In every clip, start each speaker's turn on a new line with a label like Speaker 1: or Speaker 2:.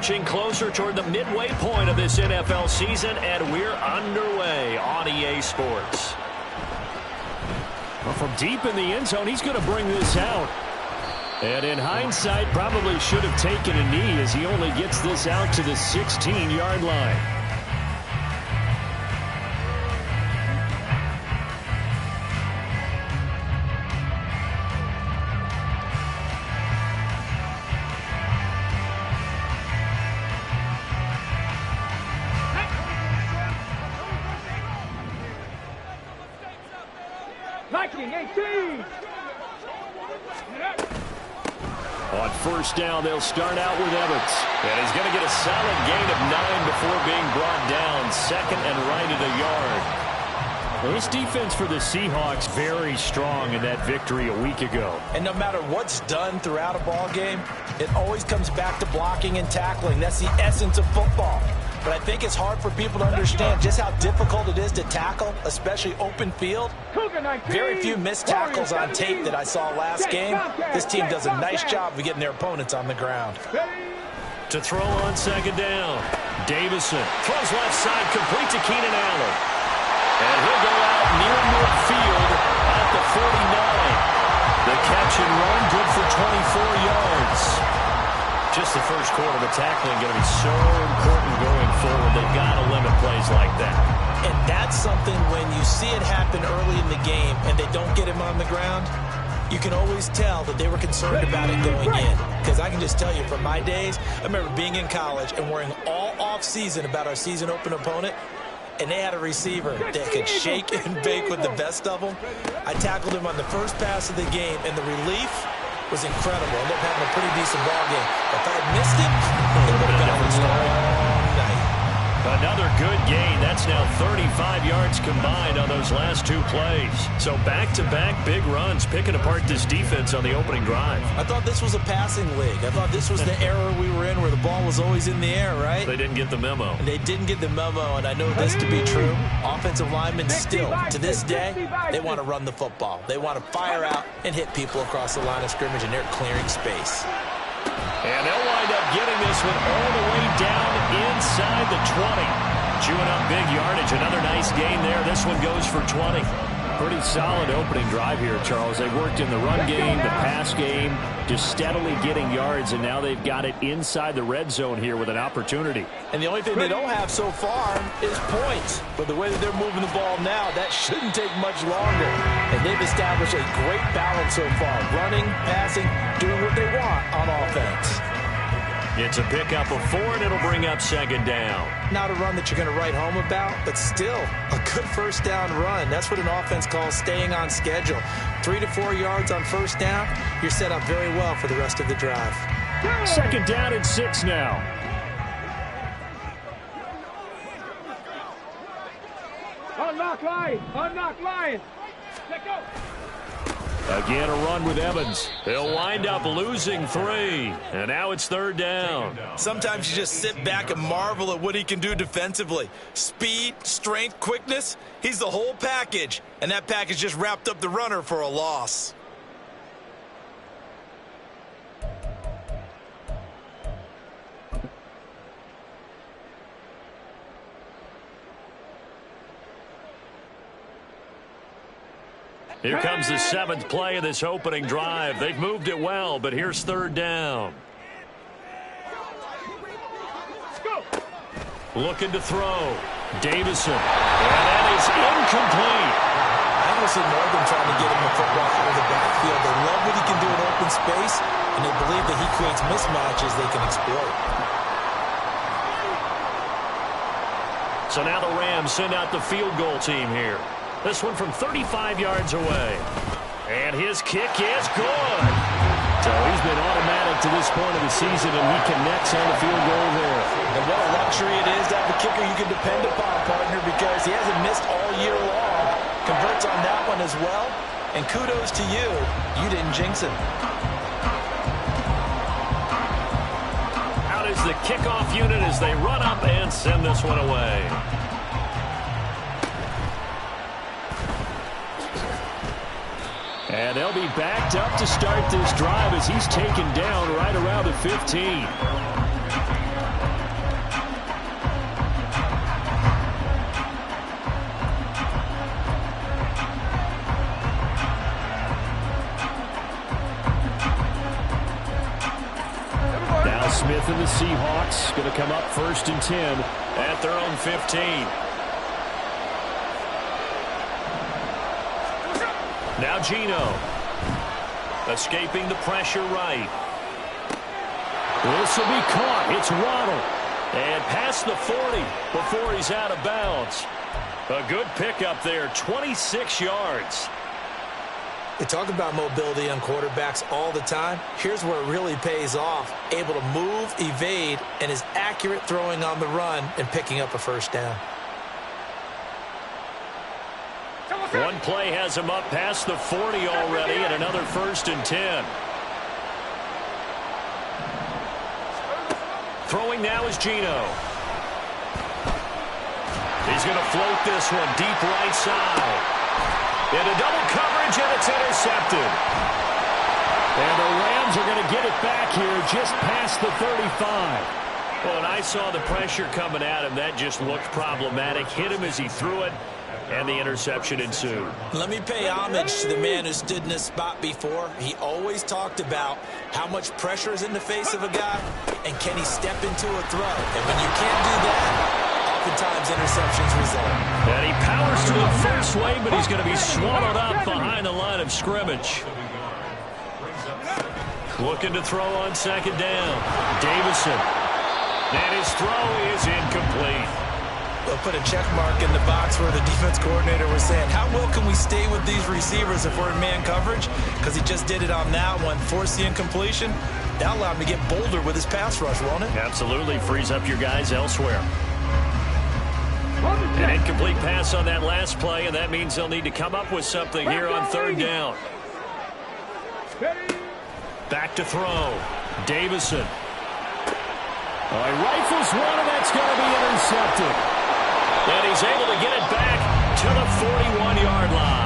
Speaker 1: inching closer toward the midway point of this NFL season, and we're underway on EA Sports. Well, from deep in the end zone, he's going to bring this out. And in hindsight, probably should have taken a knee as he only gets this out to the 16-yard line. On first down, they'll start out with Evans. And he's going to get a solid gain of 9 before being brought down. Second and right at a yard. Well, this defense for the Seahawks very strong in that victory a week ago.
Speaker 2: And no matter what's done throughout a ball game, it always comes back to blocking and tackling. That's the essence of football. But I think it's hard for people to understand just how difficult it is to tackle, especially open field. Very few missed tackles on tape that I saw last game. This team does a nice job of getting their opponents on the ground.
Speaker 1: To throw on second down, Davison throws left side, complete to Keenan Allen. And he'll go out near midfield at the 49. The catch and run good for 24 yards. Just the first quarter, but tackling going to be so important going forward. They've got to limit plays like that.
Speaker 2: And that's something when you see it happen early in the game and they don't get him on the ground, you can always tell that they were concerned about it going in. Because I can just tell you from my days, I remember being in college and worrying all off-season about our season open opponent, and they had a receiver that could shake and bake with the best of them. I tackled him on the first pass of the game, and the relief was incredible. Ended up having a pretty decent ball game. If I had missed it, it would have been a different story.
Speaker 1: Another good gain. That's now 35 yards combined on those last two plays. So back-to-back big runs, picking apart this defense on the opening drive.
Speaker 2: I thought this was a passing league. I thought this was the era we were in where the ball was always in the air, right?
Speaker 1: They didn't get the memo.
Speaker 2: And they didn't get the memo, and I know this to be true. Offensive linemen still, to this day, they want to run the football. They want to fire out and hit people across the line of scrimmage, and they're clearing space.
Speaker 1: And they'll wind up getting this one all the way down inside the 20. Chewing up big yardage. Another nice gain there. This one goes for 20. Pretty solid opening drive here, Charles. They worked in the run game, the pass game, just steadily getting yards, and now they've got it inside the red zone here with an opportunity.
Speaker 2: And the only thing they don't have so far is points. But the way that they're moving the ball now, that shouldn't take much longer. And they've established a great balance so far. Running, passing, doing what they want on offense.
Speaker 1: It's a pickup of 4, and it'll bring up second down.
Speaker 2: Not a run that you're going to write home about, but still a good first down run. That's what an offense calls staying on schedule. 3 to 4 yards on first down, you're set up very well for the rest of the drive.
Speaker 1: Second down and 6 now.
Speaker 3: Unlock line. Let go.
Speaker 1: Again, a run with Evans. He'll wind up losing 3. And now it's third down.
Speaker 2: Sometimes you just sit back and marvel at what he can do defensively. Speed, strength, quickness. He's the whole package. And that package just wrapped up the runner for a loss.
Speaker 1: Here comes the 7th play of this opening drive. They've moved it well, but here's third down. Looking to throw. Davison. And that is incomplete.
Speaker 2: I don't see more than trying to get him the football out of the backfield. They love what he can do in open space, and they believe that he creates mismatches they can exploit.
Speaker 1: So now the Rams send out the field goal team here. This one from 35 yards away. And his kick is good. So he's been automatic to this point of the season, and he connects on the field goal there.
Speaker 2: And what a luxury it is to have a kicker you can depend upon, partner, because he hasn't missed all year long. Converts on that one as well. And kudos to you. You didn't jinx it.
Speaker 1: Out is the kickoff unit as they run up and send this one away. And they'll be backed up to start this drive as he's taken down right around the 15. 4th, and the Seahawks going to come up 1st and 10 at their own 15. Now Geno. Escaping the pressure right. This will be caught. It's Waddle. And past the 40 before he's out of bounds. A good pickup there, 26 yards.
Speaker 2: They talk about mobility on quarterbacks all the time. Here's where it really pays off. Able to move, evade, and is accurate throwing on the run and picking up a first down.
Speaker 1: One play has him up past the 40 already, and another 1st and 10. Throwing now is Geno. He's going to float this one deep right side. Into double coverage, and it's intercepted. And the Rams are going to get it back here just past the 35. Well, and I saw the pressure coming at him. That just looked problematic. Hit him as he threw it, and the interception ensued.
Speaker 2: Let me pay homage to the man who stood in this spot before. He always talked about how much pressure is in the face of a guy, and can he step into a throw. And when you can't do that, oftentimes interceptions result.
Speaker 1: And he powers to the first way, but he's going to be swallowed up behind the line of scrimmage. Looking to throw on 2nd down. Davison. And his throw is incomplete.
Speaker 2: They'll put a check mark in the box where the defense coordinator was saying, how well can we stay with these receivers if we're in man coverage? Because he just did it on that one, forced the incompletion. That allowed him to get bolder with his pass rush, won't it?
Speaker 1: Absolutely. Frees up your guys elsewhere. An incomplete pass on that last play, and that means they'll need to come up with something here on 3rd down. Back to throw. Davison. He rifles one, and that's going to be intercepted. And he's able to get it back to the 41-yard line.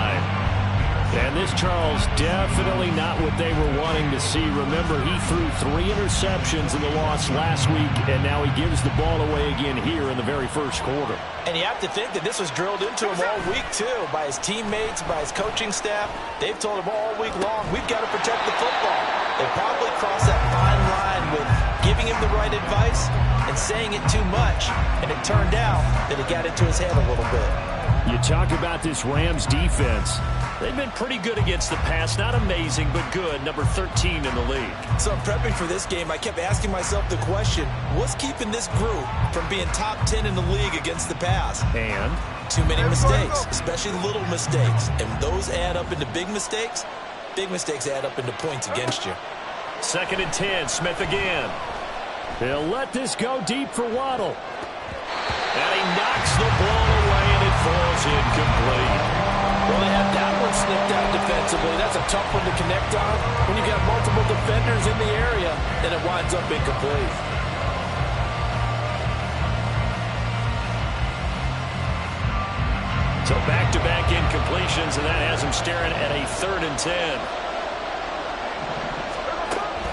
Speaker 1: And this, Charles, definitely not what they were wanting to see. Remember, he threw 3 interceptions in the loss last week, and now he gives the ball away again here in the very first quarter.
Speaker 2: And you have to think that this was drilled into him all week, too, by his teammates, by his coaching staff. They've told him all week long, we've got to protect the football. They probably crossed that fine line with giving him the right advice and saying it too much, and it turned out that it got into his head a little bit.
Speaker 1: You talk about this Rams defense. They've been pretty good against the pass. Not amazing, but good. Number 13 in the league.
Speaker 2: So I'm prepping for this game. I kept asking myself the question, what's keeping this group from being top 10 in the league against the pass?
Speaker 1: And?
Speaker 2: Too many mistakes, especially little mistakes. And those add up into big mistakes. Big mistakes add up into points against you.
Speaker 1: 2nd and 10. Smith again. They'll let this go deep for Waddle. And he knocks the ball away, and it falls incomplete.
Speaker 2: Well, they had that one snipped out defensively. That's a tough one to connect on when you've got multiple defenders in the area, and it winds up incomplete.
Speaker 1: So back-to-back incompletions, and that has him staring at a 3rd and 10.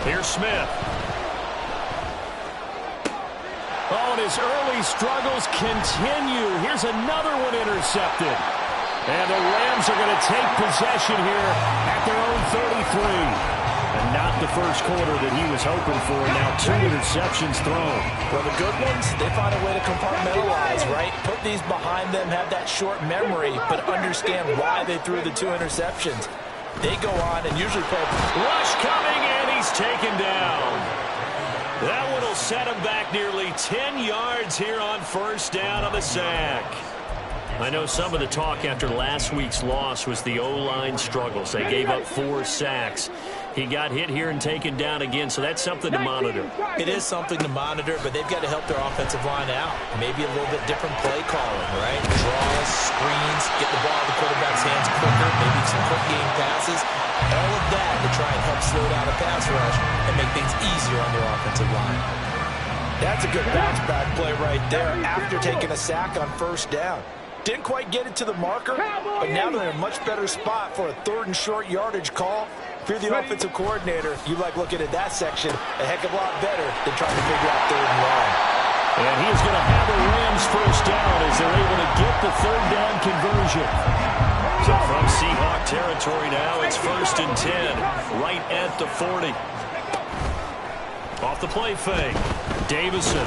Speaker 1: Here's Smith. Oh, and his early struggles continue. Here's another one intercepted. And the Rams are going to take possession here at their own 33. And not the first quarter that he was hoping for. Now 2 interceptions thrown.
Speaker 2: Well, the good ones, they find a way to compartmentalize, right? Put these behind them, have that short memory, but understand why they threw the 2 interceptions. They go on and usually play.
Speaker 1: Rush coming, and he's taken down. That one will set him back nearly 10 yards here on 1st down on the sack. I know some of the talk after last week's loss was the O-line struggles. They gave up 4 sacks. He got hit here and taken down again, so that's something to monitor.
Speaker 2: It is something to monitor, but they've got to help their offensive line out. Maybe a little bit different play calling, right? Draws, screens, get the ball in the quarterback's hands quicker, maybe some quick game passes. All of that to try and help slow down a pass rush and make things easier on their offensive line. That's a good bounce-back play right there after taking a sack on 1st down. Didn't quite get it to the marker, but now they're in a much better spot for a 3rd and short yardage call. If you're the offensive coordinator, you like looking at that section a heck of a lot better than trying to figure out 3rd and long.
Speaker 1: And he's going to have the Rams 1st down as they're able to get the 3rd down conversion. So from Seahawk territory now, it's 1st and 10, right at the 40. Off the play fake. Davison.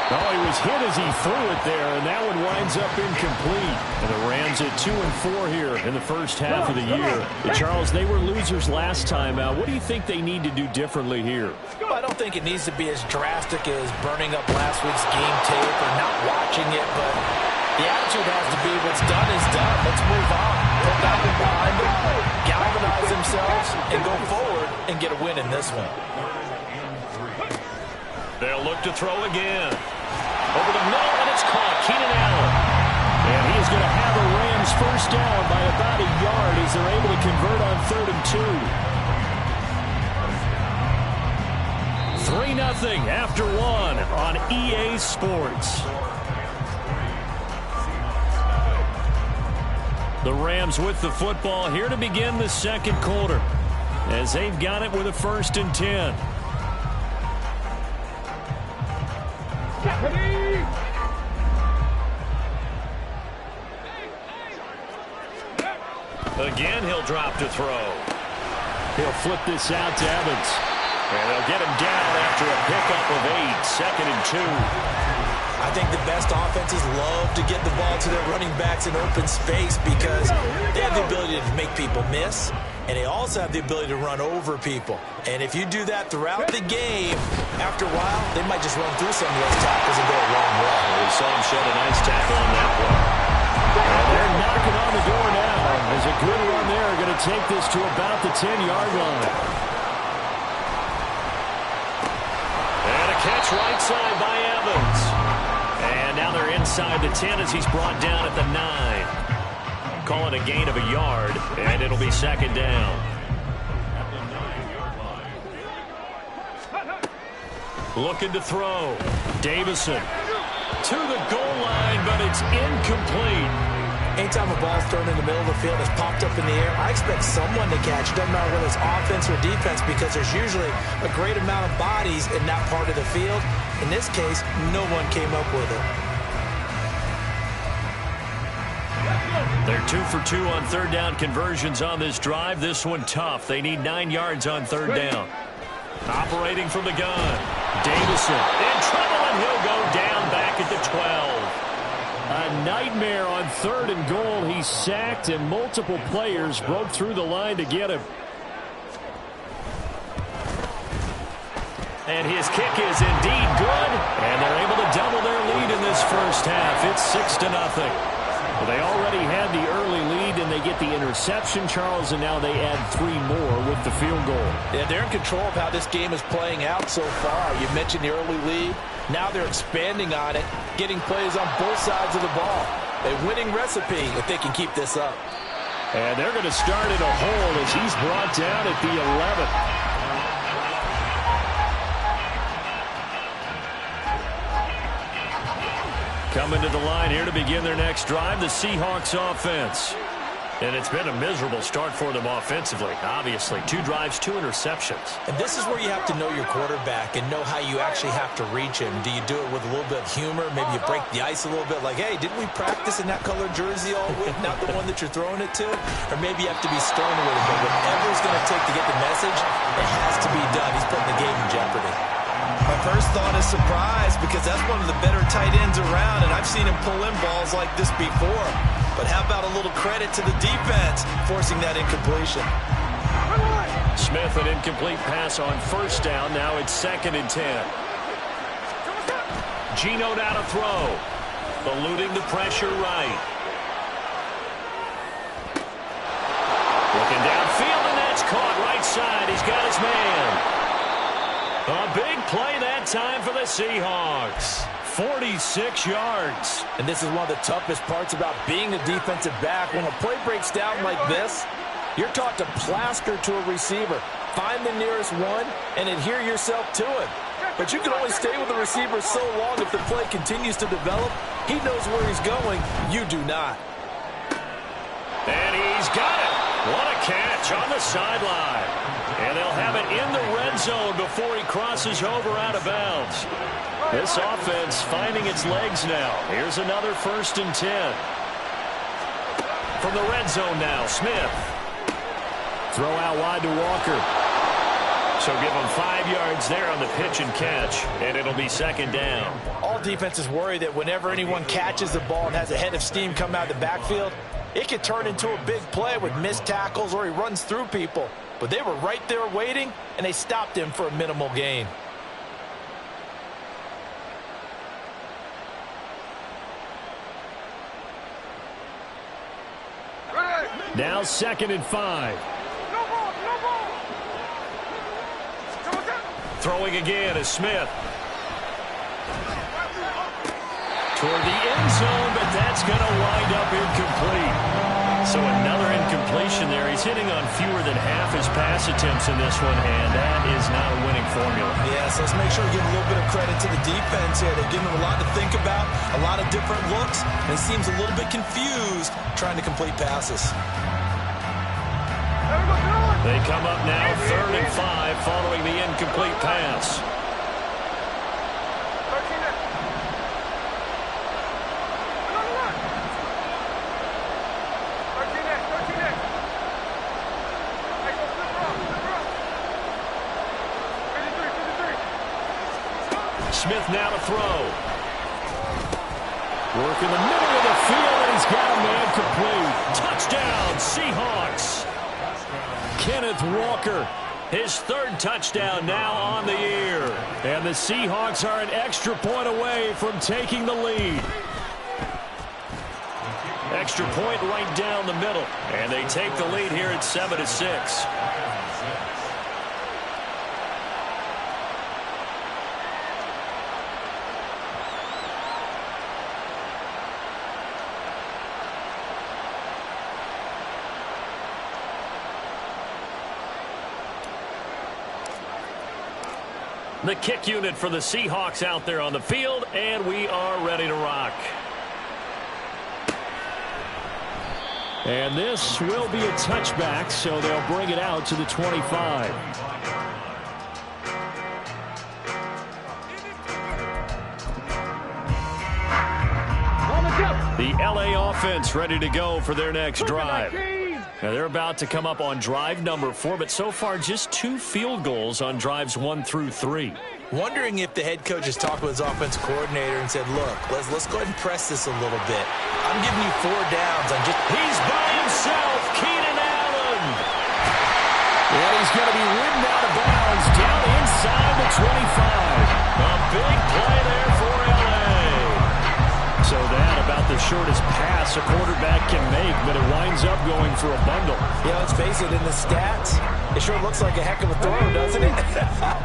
Speaker 1: Oh, he was hit as he threw it there, and that one winds up incomplete. And the Rams at 2-4 here in the first half of the year. And Charles, they were losers last time out. What do you think they need to do differently here?
Speaker 2: Well, I don't think it needs to be as drastic as burning up last week's game tape or not watching it, but the attitude has to be what's done is done. Let's move on. Put that one behind them, galvanize themselves, and go forward and get a win in this one.
Speaker 1: They'll look to throw again. Over the middle, and it's caught. Keenan Allen. And he is going to have a Rams first down by about a yard as they're able to convert on 3rd and 2. 3-0 after 1 on EA Sports. The Rams with the football here to begin the second quarter as they've got it with a 1st and 10. Again, he'll drop to throw. He'll flip this out to Evans. And they'll get him down after a pickup of 8, 2nd and 2.
Speaker 2: I think the best offenses love to get the ball to their running backs in open space because they have the ability to make people miss, and they also have the ability to run over people. And if you do that throughout the game, after a while, they might just run through some of those tackles and go a long way.
Speaker 1: We saw him shed a nice tackle on that one. And they're knocking on the door now. There's a good run there. Going to take this to about the 10-yard line. And a catch right side by Evans. And now they're inside the 10 as he's brought down at the 9. Call it a gain of a yard, and it'll be 2nd down. Looking to throw. Davison to the goal line, but it's incomplete.
Speaker 2: Anytime a ball's thrown in the middle of the field, it's popped up in the air, I expect someone to catch. It doesn't matter whether it's offense or defense because there's usually a great amount of bodies in that part of the field. In this case, no one came up with it.
Speaker 1: They're 2 for 2 on 3rd down conversions on this drive. This one tough. They need 9 yards on 3rd down. Operating from the gun. Davison in trouble, and he'll go down back at the 12. A nightmare on 3rd and goal. He's sacked, and multiple players broke through the line to get him. And his kick is indeed good, and they're able to double their lead in this first half. It's 6-0. Well, they already had the early lead, and they get the interception, Charles, and now they add 3 more with the field goal.
Speaker 2: Yeah, they're in control of how this game is playing out so far. You mentioned the early lead. Now they're expanding on it, getting plays on both sides of the ball. A winning recipe if they can keep this up.
Speaker 1: And they're going to start in a hole as he's brought down at the 11. Coming to the line here to begin their next drive, the Seahawks offense. And it's been a miserable start for them offensively, obviously. 2 drives, 2 interceptions.
Speaker 2: And this is where you have to know your quarterback and know how you actually have to reach him. Do you do it with a little bit of humor? Maybe you break the ice a little bit like, hey, didn't we practice in that colored jersey all week? Not the one that you're throwing it to? Or maybe you have to be stern with it. But whatever it's going to take to get the message, it has to be done. He's putting the game in jeopardy. My first thought is surprise because that's one of the better tight ends around, and I've seen him pull in balls like this before. But how about a little credit to the defense forcing that incompletion?
Speaker 1: Smith, an incomplete pass on 1st down. Now it's 2nd and 10. Geno down to throw. Eluding the pressure right. Looking downfield, and that's caught right side. He's got his man. A big play that time for the Seahawks. 46 yards.
Speaker 2: And this is one of the toughest parts about being a defensive back. When a play breaks down like this, you're taught to plaster to a receiver. Find the nearest one and adhere yourself to it. But you can only stay with the receiver so long if the play continues to develop. He knows where he's going. You do not.
Speaker 1: And he's got it. What a catch on the sideline. And they'll have it in the red zone before he crosses over out of bounds. This offense finding its legs now. Here's another 1st and 10. From the red zone now, Smith. Throw out wide to Walker. So give them 5 yards there on the pitch and catch, and it'll be second down.
Speaker 2: All defenses worry that whenever anyone catches the ball and has a head of steam come out of the backfield, it could turn into a big play with missed tackles or he runs through people. But they were right there waiting, and they stopped him for a minimal gain.
Speaker 1: Now 2nd and 5. Throwing again is Smith. Toward the end zone, but that's going to wind up incomplete. So another incompletion there. He's hitting on fewer than half his pass attempts in this one, and that is not a winning formula.
Speaker 2: Yes, let's make sure we give a little bit of credit to the defense here. They're giving him a lot to think about, a lot of different looks, and he seems a little bit confused trying to complete passes.
Speaker 1: They come up now 3rd and 5 following the incomplete pass. Smith now to throw. Work in the middle of the field, and he's got a man complete. Touchdown, Seahawks. Kenneth Walker, his 3rd touchdown now on the year. And the Seahawks are an extra point away from taking the lead. Extra point right down the middle. And they take the lead here at 7-6. The kick unit for the Seahawks out there on the field, and we are ready to rock. And this will be a touchback, so they'll bring it out to the 25. The LA offense ready to go for their next drive. Now they're about to come up on drive number 4, but so far just 2 field goals on drives 1 through 3.
Speaker 2: Wondering if the head coach has talked with his offensive coordinator and said, look, let's go ahead and press this a little bit. I'm giving you 4 downs.
Speaker 1: He's by himself, Keenan Allen.
Speaker 4: And he's going to be ridden out of bounds down inside the 25.
Speaker 1: A big play there for LA. So that about the shortest pass a quarterback can make, but it winds up going for a bundle.
Speaker 2: Yeah, let's face it, in the stats, it sure looks like a heck of a throw, doesn't it?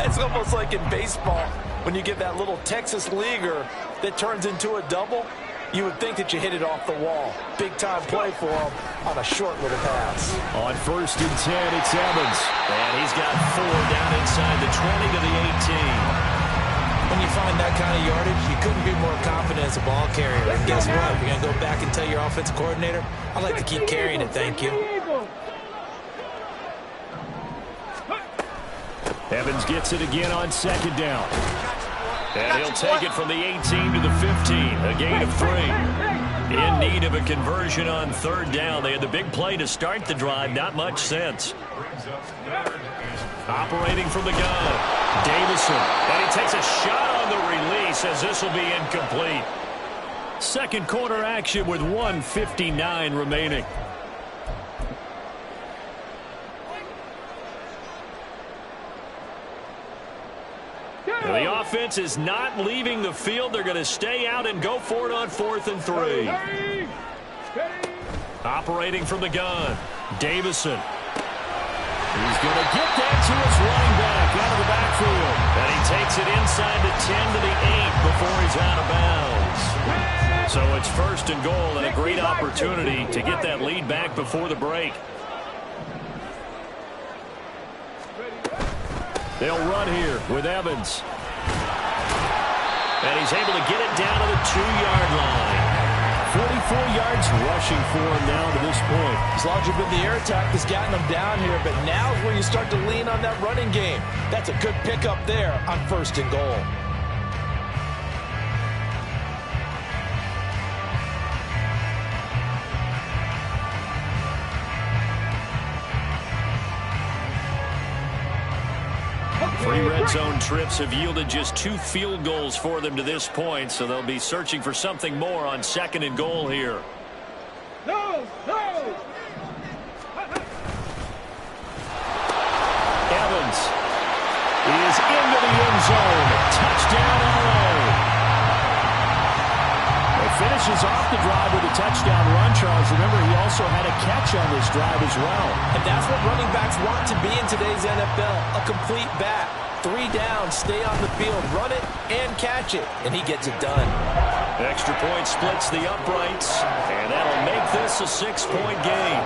Speaker 2: It's almost like in baseball, when you get that little Texas leaguer that turns into a double, you would think that you hit it off the wall. Big-time play for him on a short little pass.
Speaker 1: On 1st and 10, it's Evans. And he's got 4 down inside the 20 to the 18.
Speaker 2: When you find that kind of yardage, you couldn't be more confident as a ball carrier. And guess what? You're going to go back and tell your offensive coordinator, I'd like to keep carrying it, thank you.
Speaker 1: Evans gets it again on 2nd down. And he'll take it from the 18 to the 15, a gain of 3. In need of a conversion on 3rd down. They had the big play to start the drive, not much sense. Operating from the gun. Davison, and he takes a shot on the release as this will be incomplete. 2nd quarter action with 1:59 remaining. The offense is not leaving the field. They're going to stay out and go for it on 4th and 3. Operating from the gun. Davison. He's going to get that to his running back out of the backfield. And he takes it inside the 10 to the 8 before he's out of bounds. So it's 1st and goal and a great opportunity to get that lead back before the break. They'll run here with Evans. And he's able to get it down to the 2-yard line.
Speaker 4: 44 yards rushing for him now to this point.
Speaker 2: As long as you've been the air attack that's gotten them down here, but now is where you start to lean on that running game. That's a good pickup there on 1st and goal.
Speaker 1: zone trips have yielded just 2 field goals for them to this point, so they'll be searching for something more on 2nd and goal here.
Speaker 3: No!
Speaker 1: Evans is into the end zone. Touchdown, LA. Finishes off the drive with a touchdown run, Charles. Remember, he also had a catch on this drive as well.
Speaker 2: And that's what running backs want to be in today's NFL, a complete back. 3 down, stay on the field, run it, and catch it. And he gets it done.
Speaker 1: Extra point splits the uprights, and that'll make this a 6-point game.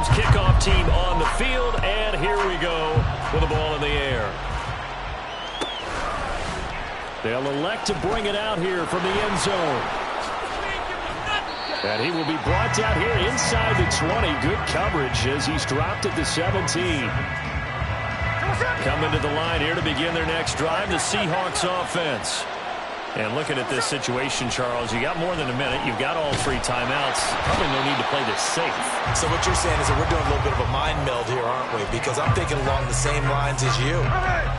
Speaker 1: Kickoff team on the field, and here we go with the ball in the air. They'll elect to bring it out here from the end zone. And he will be brought down here inside the 20. Good coverage as he's dropped at the 17. Coming to the line here to begin their next drive, the Seahawks offense. And looking at this situation, Charles, you got more than a minute. You've got all 3 timeouts. Probably no need to play this safe.
Speaker 2: So what you're saying is that we're doing a little bit of a mind meld here, aren't we? Because I'm thinking along the same lines as you.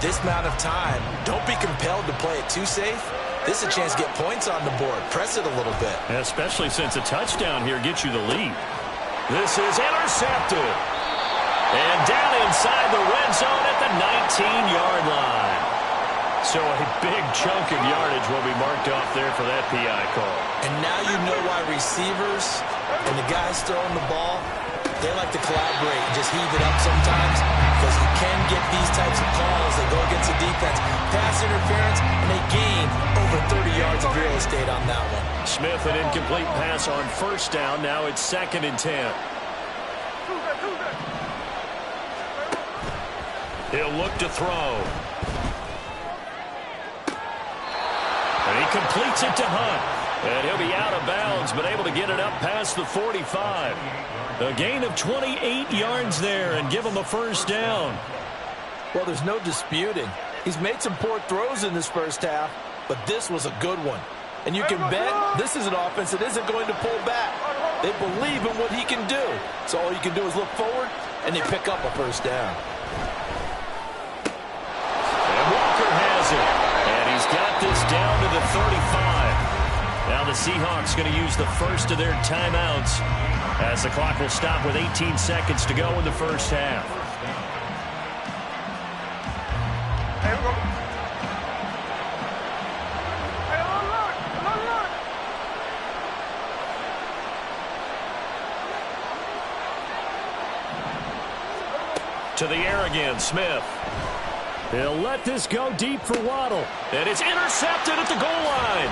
Speaker 2: This amount of time, don't be compelled to play it too safe. This is a chance to get points on the board. Press it a little bit.
Speaker 1: Especially since a touchdown here gets you the lead. This is intercepted. And down inside the red zone at the 19-yard line. So a big chunk of yardage will be marked off there for that PI call.
Speaker 2: And now you know why receivers and the guys throwing the ball, they like to collaborate and just heave it up sometimes, because you can get these types of calls that go against the defense. Pass interference, and they gain over 30 yards of real estate on that one.
Speaker 1: Smith, an incomplete pass on 1st down. Now it's 2nd and 10. He'll look to throw. And he completes it to Hunt. And he'll be out of bounds, but able to get it up past the 45. A gain of 28 yards there and give him a 1st down.
Speaker 2: Well, there's no disputing. He's made some poor throws in this 1st half, but this was a good one. And you can bet this is an offense that isn't going to pull back. They believe in what he can do. So all you can do is look forward, and they pick up a 1st down.
Speaker 1: And Walker has it. And he's got this down to the 35. Now the Seahawks going to use the first of their timeouts as the clock will stop with 18 seconds to go in the 1st half. To the air again, Smith. He'll let this go deep for Waddle. And it's intercepted at the goal line.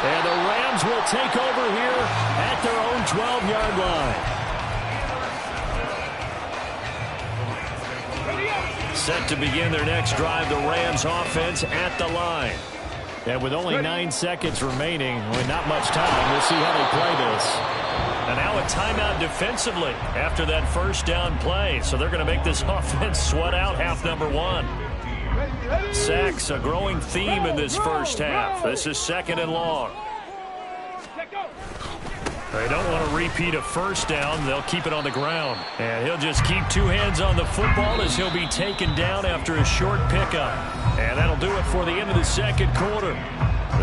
Speaker 1: And the Rams will take over here at their own 12-yard line. Set to begin their next drive, the Rams offense at the line. And with only 9 seconds remaining, with not much time, we'll see how they play this. And now a timeout defensively after that 1st down play. So they're going to make this offense sweat out half number 1. Sacks, a growing theme in this 1st half. This is 2nd and long. They don't want to repeat a 1st down. They'll keep it on the ground. And he'll just keep 2 hands on the football as he'll be taken down after a short pickup. And that'll do it for the end of the 2nd quarter.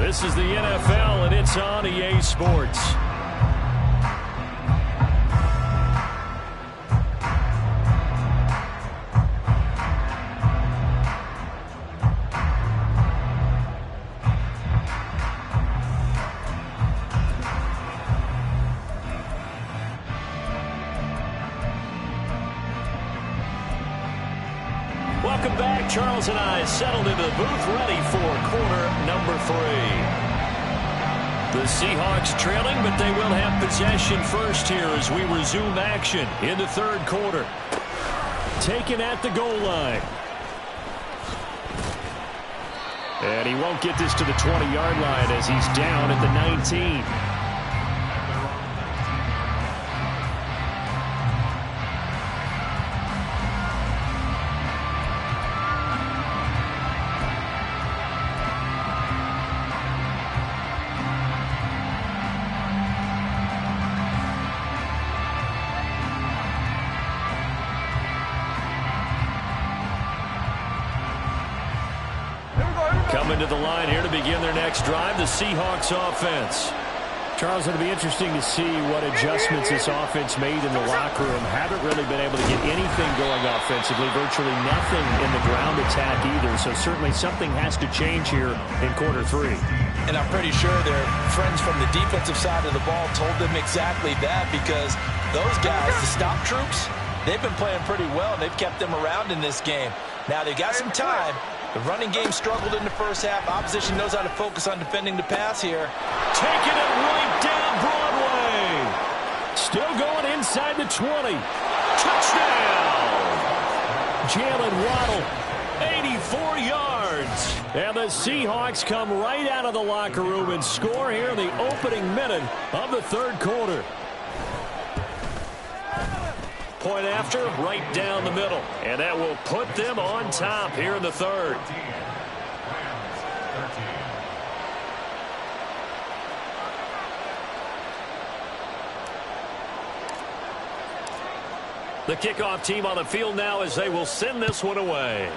Speaker 1: This is the NFL, and it's on EA Sports. Welcome back. Charles and I settled into the booth, ready for quarter number 3. The Seahawks trailing, but they will have possession first here as we resume action in the 3rd quarter. Taken at the goal line. And he won't get this to the 20-yard line as he's down at the 19. to the line here to begin their next drive, the Seahawks offense.
Speaker 4: Charles, it'll be interesting to see what adjustments this offense made in the locker room. Haven't really been able to get anything going offensively, virtually nothing in the ground attack either. So certainly something has to change here in quarter three.
Speaker 2: And I'm pretty sure their friends from the defensive side of the ball told them exactly that, because those guys, the stop troops, they've been playing pretty well. They've kept them around in this game. Now they got some time. The running game struggled in the first half. Opposition knows how to focus on defending the pass here.
Speaker 1: Taking it right down Broadway. Still going inside the 20. Touchdown! Jalen Waddle, 84 yards. And the Seahawks come right out of the locker room and score here in the opening minute of the third quarter. Point after, right down the middle. And that will put them on top here in the third. The kickoff team on the field now as they will send this one away.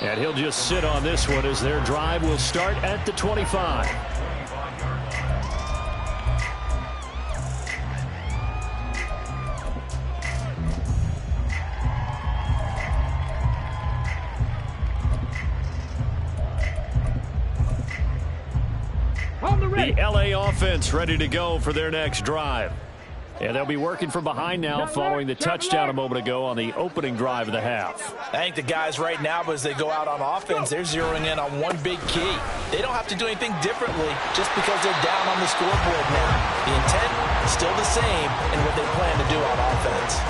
Speaker 1: And he'll just sit on this one as their drive will start at the 25. The LA offense ready to go for their next drive. And they'll be working from behind now following the touchdown a moment ago on the opening drive of the half.
Speaker 2: I think the guys right now, as they go out on offense, they're zeroing in on one big key. They don't have to do anything differently just because they're down on the scoreboard now. The intent is still the same in what they plan to do on offense.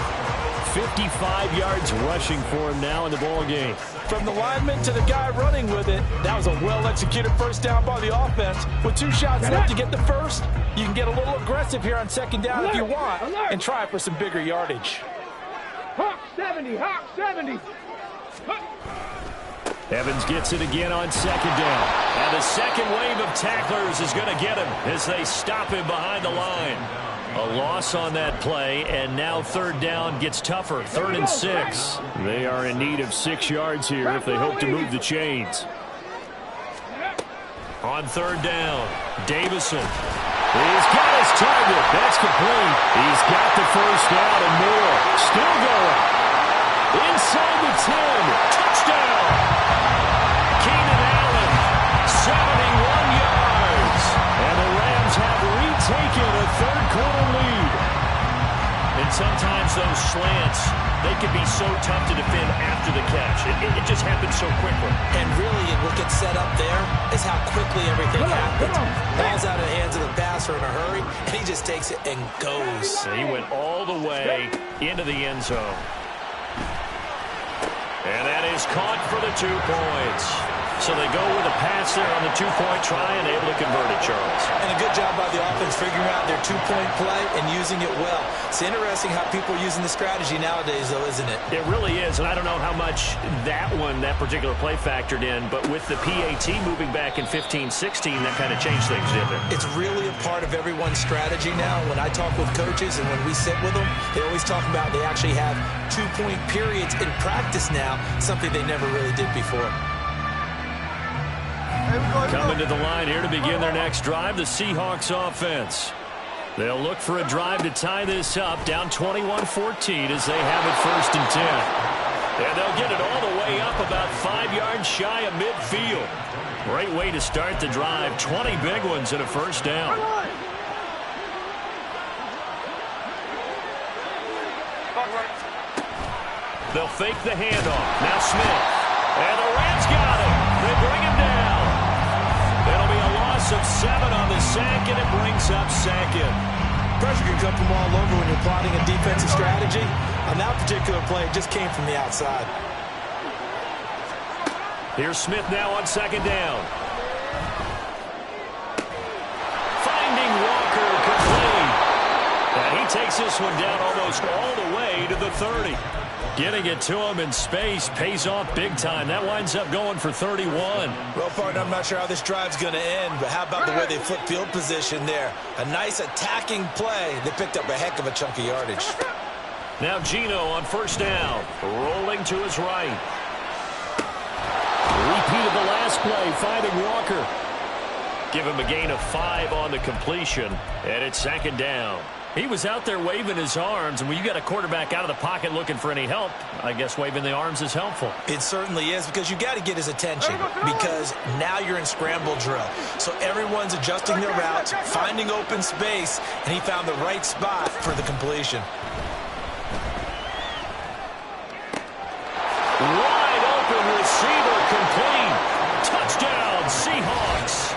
Speaker 1: 55 yards rushing for him now in the ball game.
Speaker 2: From the lineman to the guy running with it, that was a well-executed first down by the offense. With 2 shots left to get the first, you can get a little aggressive here on second down if you want and try for some bigger yardage.
Speaker 3: Hawk 70, Hawk 70.
Speaker 1: Evans gets it again on second down. And the second wave of tacklers is going to get him as they stop him behind the line. A loss on that play, and now third down gets tougher. 3rd and 6. They are in need of 6 yards here if they hope to move the chains. On third down, Davison. He's got his target. That's complete. He's got the first down and more. Still going. Inside the 10. Touchdown. Keenan Allen, 71 yards. And the Rams have retaken a third quarter lead. And sometimes those slants, they can be so tough to defend after the catch. It just happens so quickly.
Speaker 2: And really, what gets set up there is how quickly everything happens. Ball's out of the hands of the passer in a hurry, and he just takes it and goes.
Speaker 1: And he went all the way into the end zone. And that is caught for the 2 points. So they go with a pass there on the 2-point try and able to convert it, Charles.
Speaker 2: And a good job by the offense figuring out their 2-point play and using it well. It's interesting how people are using the strategy nowadays, though, isn't it?
Speaker 1: It really is, and I don't know how much that particular play factored in, but with the PAT moving back in 15-16, that kind of changed things, didn't it?
Speaker 2: It's really a part of everyone's strategy now. When I talk with coaches and when we sit with them, they always talk about they actually have 2-point periods in practice now, something they never really did before.
Speaker 1: Coming to the line here to begin their next drive, the Seahawks offense. They'll look for a drive to tie this up, down 21-14 as they have it 1st and 10. And they'll get it all the way up about 5 yards shy of midfield. Great way to start the drive. 20 big ones and a first down. They'll fake the handoff. Now Smith. And the Rams got him. They bring him down. It'll be a loss of 7 on the sack, and it brings up 2nd.
Speaker 2: Pressure can come from all over when you're plotting a defensive strategy. On that particular play, it just came from the outside.
Speaker 1: Here's Smith now on 2nd down. Finding Walker complete. And he takes this one down almost all the way to the 30. Getting it to him in space pays off big time. That winds up going for 31.
Speaker 2: Well, partner, I'm not sure how this drive's going to end, but how about the way they flip field position there? A nice attacking play. They picked up a heck of a chunk of yardage.
Speaker 1: Now Gino on first down, rolling to his right.
Speaker 4: Repeat of the last play, finding Walker.
Speaker 1: Give him a gain of 5 on the completion, and it's second down.
Speaker 4: He was out there waving his arms, and when you got a quarterback out of the pocket looking for any help, I guess waving the arms is helpful.
Speaker 2: It certainly is, because you got to get his attention, because now you're in scramble drill. So everyone's adjusting their routes, finding open space, and he found the right spot for the completion.
Speaker 1: Wide open receiver complete. Touchdown, Seahawks.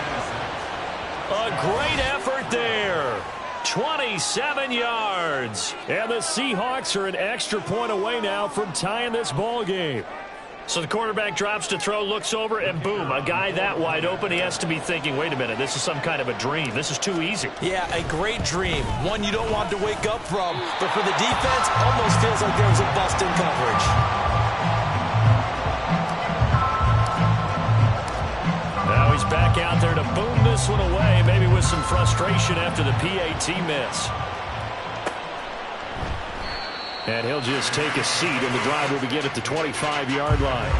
Speaker 1: A great effort there. 27 yards.
Speaker 4: And the Seahawks are an extra point away now from tying this ball game.
Speaker 1: So the quarterback drops to throw, looks over, and boom, a guy that wide open. He has to be thinking, wait a minute, this is some kind of a dream. This is too easy.
Speaker 2: Yeah, a great dream. One you don't want to wake up from. But for the defense, almost feels like there was a bust in coverage.
Speaker 1: Now he's back out there to boom this one away, maybe with some frustration after the PAT miss.
Speaker 4: And he'll just take a seat, and the drive will begin at the 25-yard line.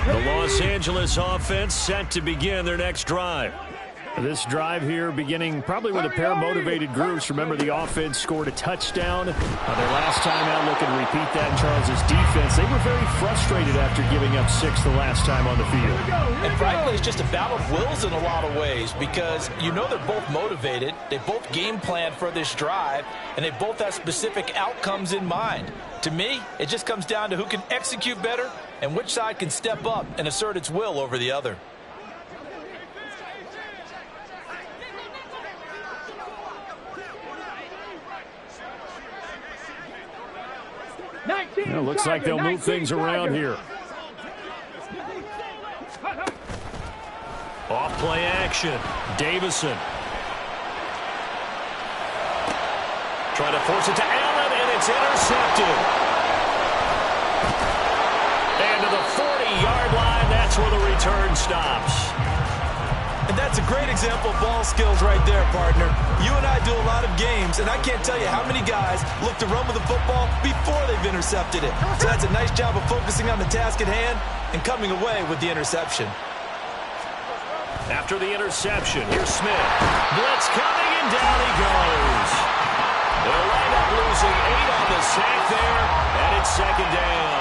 Speaker 1: The Los Angeles offense set to begin their next drive.
Speaker 4: This drive here beginning probably with a pair of motivated groups. Remember, the offense scored a touchdown their last time out. Looking to repeat that in Charles's defense. They were very frustrated after giving up 6 the last time on the field.
Speaker 2: And frankly, it's just a battle of wills in a lot of ways, because you know they're both motivated. They both game planned for this drive, and they both have specific outcomes in mind. To me, it just comes down to who can execute better and which side can step up and assert its will over the other.
Speaker 4: Well, looks like they'll move things around here.
Speaker 1: Off play action. Davison. Trying to force it to Allen, and it's intercepted. And to the 40-yard line, that's where the return stops.
Speaker 2: And that's a great example of ball skills right there, partner. You and I do a lot of games, and I can't tell you how many guys look to run with the football before they've intercepted it. So that's a nice job of focusing on the task at hand and coming away with the interception.
Speaker 1: After the interception, here's Smith. Blitz coming, and down he goes. They'll wind up losing 8 on the sack there, and it's second down.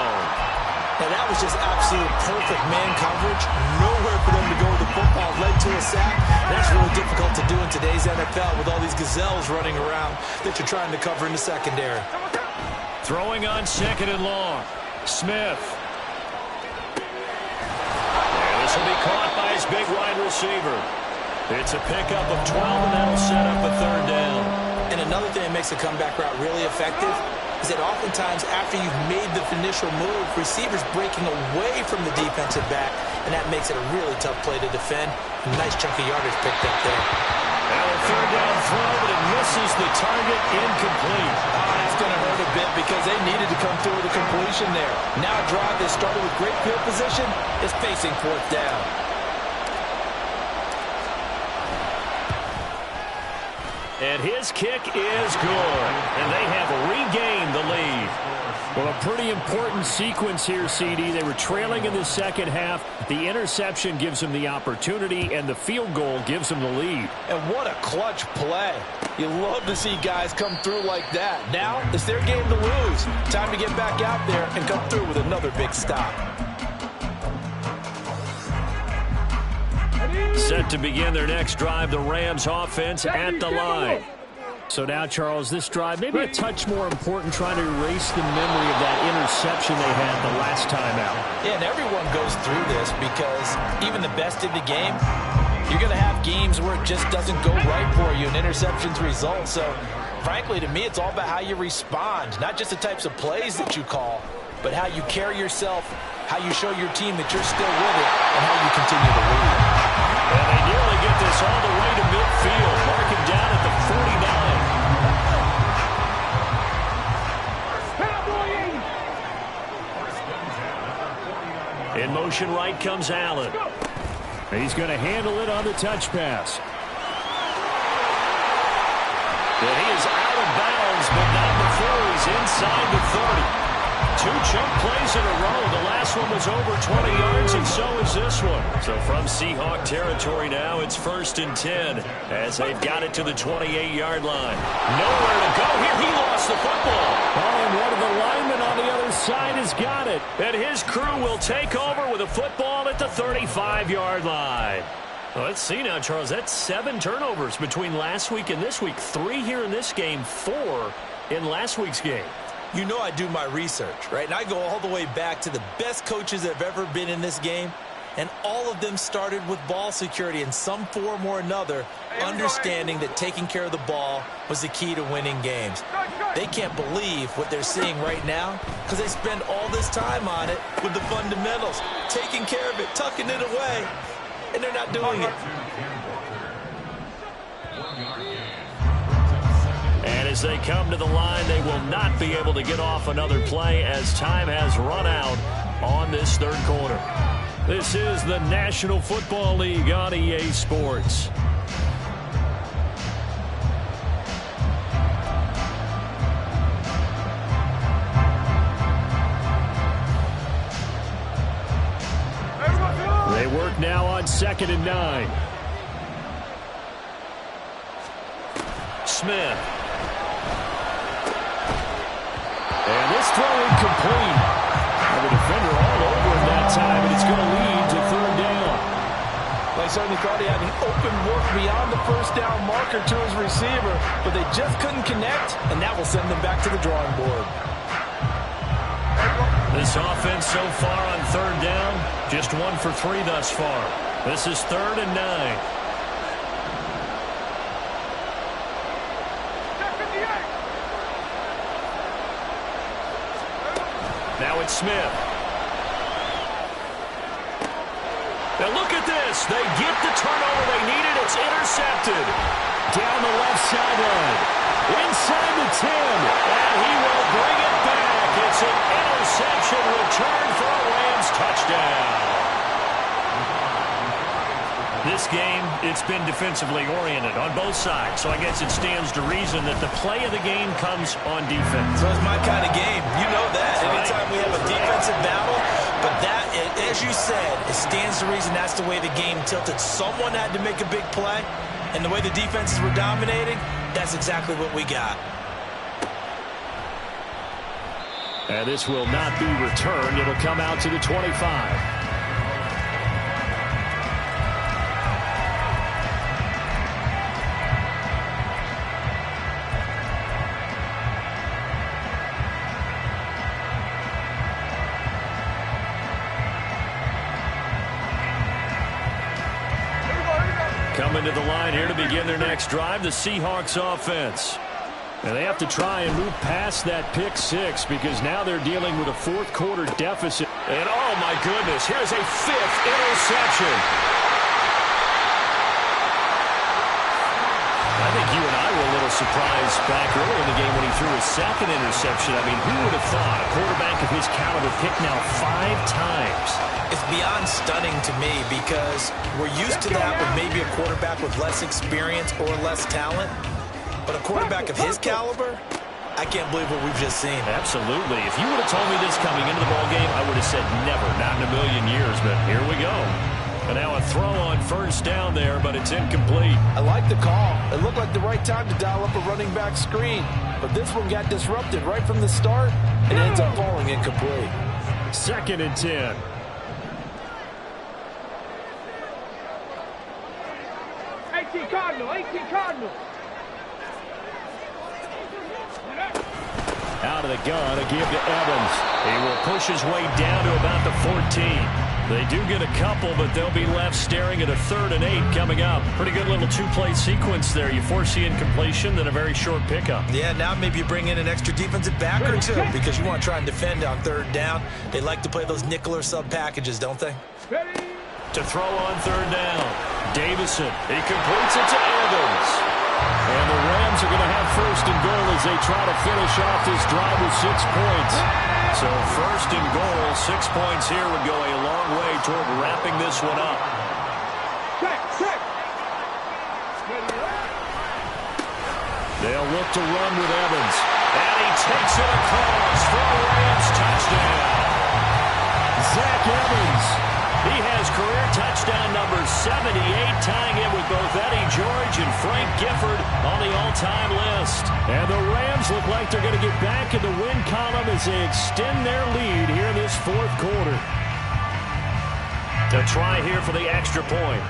Speaker 2: Now, that was just absolute perfect man coverage. Nowhere for them to go with the football. Led to a sack. That's really difficult to do in today's NFL with all these gazelles running around that you're trying to cover in the secondary.
Speaker 1: Throwing on second and long. Smith. And this will be caught by his big wide receiver. It's a pickup of 12, and that'll set up a third down.
Speaker 2: And another thing that makes a comeback route really effective is that oftentimes after you've made the initial move, receivers breaking away from the defensive back, and that makes it a really tough play to defend. A nice chunk of yardage picked up there.
Speaker 1: Now a third down throw, but it misses the target, incomplete.
Speaker 2: That's going to hurt a bit because they needed to come through with a completion there. Now a drive that started with great field position is facing fourth down.
Speaker 1: And his kick is good. And they have regained the lead.
Speaker 4: Well, a pretty important sequence here, CD. They were trailing in the second half. The interception gives them the opportunity, and the field goal gives them the lead.
Speaker 2: And what a clutch play. You love to see guys come through like that. Now it's their game to lose. Time to get back out there and come through with another big stop.
Speaker 1: Set to begin their next drive, the Rams offense at the line.
Speaker 4: So now, Charles, this drive maybe a touch more important, trying to erase the memory of that interception they had the last time out.
Speaker 2: Yeah, and everyone goes through this because even the best in the game, you're going to have games where it just doesn't go right for you and interceptions result. So, frankly, to me, it's all about how you respond, not just the types of plays that you call, but how you carry yourself, how you show your team that you're still with it, and how you continue to lead.
Speaker 1: And they nearly get this all the way to midfield, marking down at the 49. In motion right comes Allen.
Speaker 4: He's going to handle it on the touch pass.
Speaker 1: And he is out of bounds, but not before he's inside the 30. 2 chunk plays in a row. The last one was over 20 yards, and so is this one. So from Seahawk territory now, it's 1st and 10 as they've got it to the 28-yard line. Nowhere to go here. He lost the football.
Speaker 4: Oh, and one of the linemen on the other side has got it.
Speaker 1: And his crew will take over with a football at the 35-yard line. Well, let's see now, Charles. That's 7 turnovers between last week and this week. 3 here in this game, 4 in last week's game.
Speaker 2: You know I do my research, right? And I go all the way back to the best coaches that have ever been in this game. And all of them started with ball security in some form or another, understanding that taking care of the ball was the key to winning games. They can't believe what they're seeing right now because they spend all this time on it with the fundamentals, taking care of it, tucking it away, and they're not doing it.
Speaker 1: And as they come to the line, they will not be able to get off another play as time has run out on this 3rd quarter. This is the National Football League on EA Sports.
Speaker 4: They work now on 2nd and 9.
Speaker 1: Smith.
Speaker 4: And this throw incomplete. The defender all over him that time, and it's going to lead to 3rd down.
Speaker 2: They certainly thought he had an open work beyond the 1st down marker to his receiver, but they just couldn't connect, and that will send them back to the drawing board.
Speaker 1: This offense so far on 3rd down, just 1 for 3 thus far. This is 3rd and 9. Now it's Smith. Now look at this. They get the turnover they needed. It's intercepted.
Speaker 4: Down the left sideline. Inside the 10.
Speaker 1: And he will bring it back. It's an interception return for a Rams touchdown. This game, it's been defensively oriented on both sides. So I guess it stands to reason that the play of the game comes on defense.
Speaker 2: So it's my kind of game. You know that. Anytime we have a defensive battle, but that, as you said, it stands to reason that's the way the game tilted. Someone had to make a big play, and the way the defenses were dominating, that's exactly what we got.
Speaker 4: And this will not be returned. It'll come out to the 25.
Speaker 1: Coming to the line here to begin their next drive, the Seahawks offense.
Speaker 4: And they have to try and move past that pick 6 because now they're dealing with a 4th quarter deficit.
Speaker 1: And oh my goodness, here's a 5th interception. I think you and I were a little surprised back early in the game when he threw his 2nd interception. I mean, who would have thought a quarterback of his caliber picked now 5 times?
Speaker 2: It's beyond stunning to me because we're used to that with maybe a quarterback with less experience or less talent. But a quarterback of his caliber, I can't believe what we've just seen.
Speaker 1: Absolutely. If you would have told me this coming into the ballgame, I would have said never, not in a million years. But here we go. And now a throw on 1st down there, but it's incomplete.
Speaker 2: I like the call. It looked like the right time to dial up a running back screen. But this one got disrupted right from the start and ends up falling incomplete.
Speaker 4: 2nd and 10.
Speaker 3: 18 Cardinal, 18 Cardinal.
Speaker 4: Out of the gun, a give to Evans.
Speaker 1: He will push his way down to about the 14. They do get a couple, but they'll be left staring at a 3rd and 8 coming up. Pretty good little 2-play sequence there. You force the incompletion, then a very short pickup.
Speaker 2: Yeah, now maybe you bring in an extra defensive back or 2 because you want to try and defend on 3rd down. They like to play those nickel or sub packages, don't they?
Speaker 1: To throw on 3rd down. Davison, he completes it to Evans.
Speaker 4: And the Rams are going to have 1st and goal as they try to finish off this drive with 6 points.
Speaker 1: So first and goal, 6 points here would go a long way toward wrapping this one up.
Speaker 3: Check.
Speaker 1: They'll look to run with Evans. And he takes it across for a Rams touchdown. Zach Evans. He has career touchdown number 78, tying it with both Eddie George and Frank Gifford on the all-time list. And the Rams look like they're going to get back in the win column as they extend their lead here in this fourth quarter. To try here for the extra point.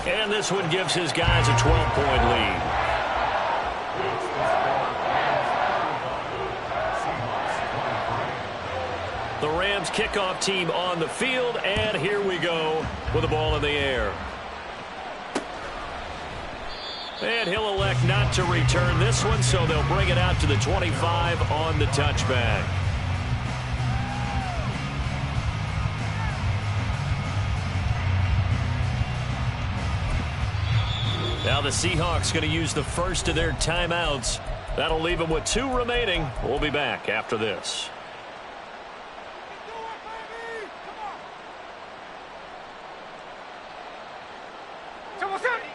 Speaker 1: And this one gives his guys a 12-point lead. The Rams kickoff team on the field, and here we go with the ball in the air. And he'll elect not to return this one, so they'll bring it out to the 25 on the touchback. Now the Seahawks going to use the first of their timeouts. That'll leave them with 2 remaining. We'll be back after this.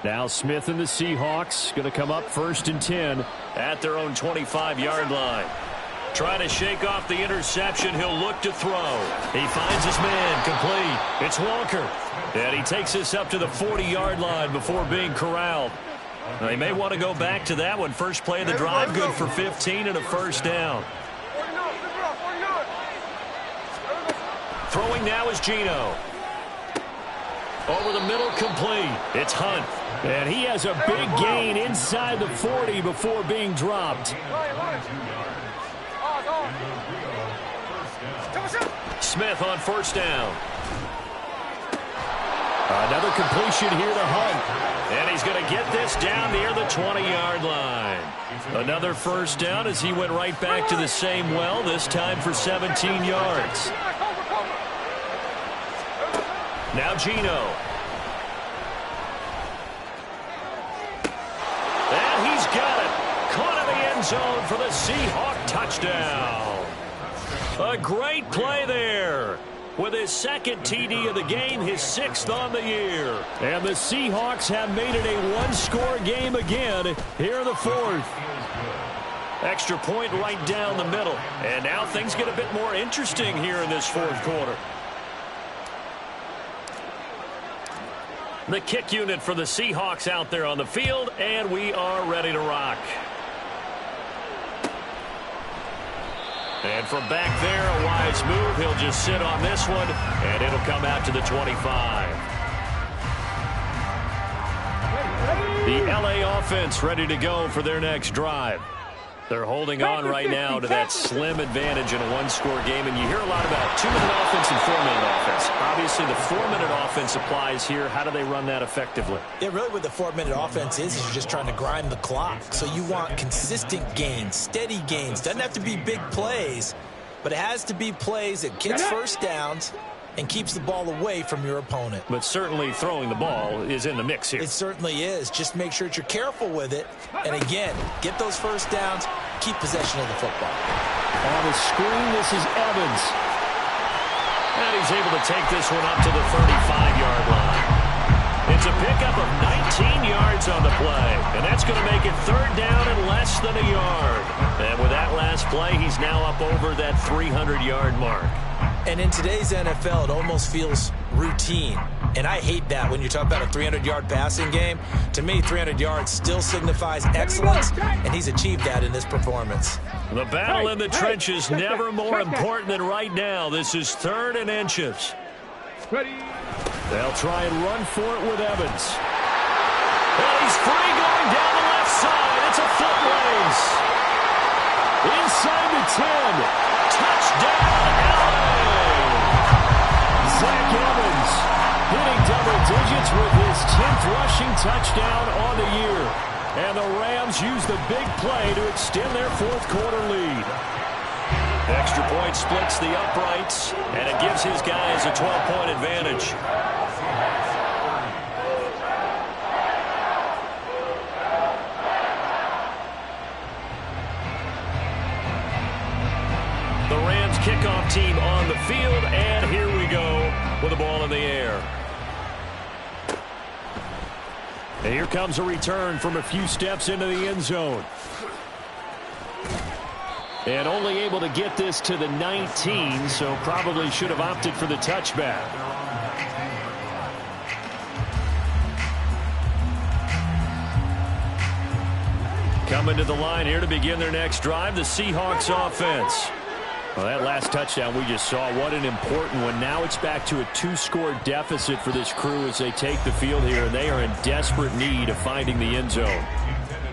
Speaker 1: Now Smith and the Seahawks going to come up 1st and 10 at their own 25-yard line. Trying to shake off the interception. He'll look to throw. He finds his man complete. It's Walker. And he takes this up to the 40-yard line before being corralled. They may want to go back to that one. First play of the drive, good for 15 and a first down. Throwing now is Geno. Over the middle, complete. It's Hunt. And he has a big gain inside the 40 before being dropped. Smith on first down. Another completion here to Hunt. And he's going to get this down near the 20-yard line. Another first down as he went right back to the same well, this time for 17 yards. Now Geno. And he's got it. Caught in the end zone for the Seahawk touchdown. A great play there. With his second TD of the game, his 6th on the year. And the Seahawks have made it a one-score game again here in the 4th. Extra point right down the middle. And now things get a bit more interesting here in this 4th quarter. The kick unit for the Seahawks out there on the field, and we are ready to rock. And from back there, a wise move. He'll just sit on this one, and it'll come out to the 25. The LA offense ready to go for their next drive. They're holding on right now to that slim advantage in a one-score game, and you hear a lot about 2-minute offense and 4-minute offense. Obviously, the 4-minute offense applies here. How do they run that effectively?
Speaker 2: Yeah, really what the 4-minute offense is you're just trying to grind the clock. So you want consistent gains, steady gains. Doesn't have to be big plays, but it has to be plays that gets first downs and keeps the ball away from your opponent.
Speaker 1: But certainly throwing the ball is in the mix here.
Speaker 2: It certainly is. Just make sure that you're careful with it. And again, get those first downs, keep possession of the football.
Speaker 1: On the screen, this is Evans. And he's able to take this one up to the 35-yard line. It's a pickup of 19 yards on the play. And that's going to make it 3rd down and less than a yard. And with that last play, he's now up over that 300-yard mark.
Speaker 2: And in today's NFL, it almost feels routine. And I hate that when you talk about a 300-yard passing game. To me, 300 yards still signifies excellence, and he's achieved that in this performance.
Speaker 1: The battle in the trenches never more important than right now. This is 3rd and inches. They'll try and run for it with Evans. And he's free going down the left side. It's a foot race. Inside the 10. Touchdown, LA! Zach Evans hitting double digits with his 10th rushing touchdown on the year. And the Rams use the big play to extend their 4th quarter lead. Extra point splits the uprights, and it gives his guys a 12-point advantage. kickoff team on the field, and here we go with the ball in the air. And here comes a return from a few steps into the end zone. And only able to get this to the 19, so probably should have opted for the touchback. Coming to the line here to begin their next drive, the Seahawks offense. Well, that last touchdown we just saw, what an important one. Now it's back to a 2-score deficit for this crew as they take the field here, and they are in desperate need of finding the end zone.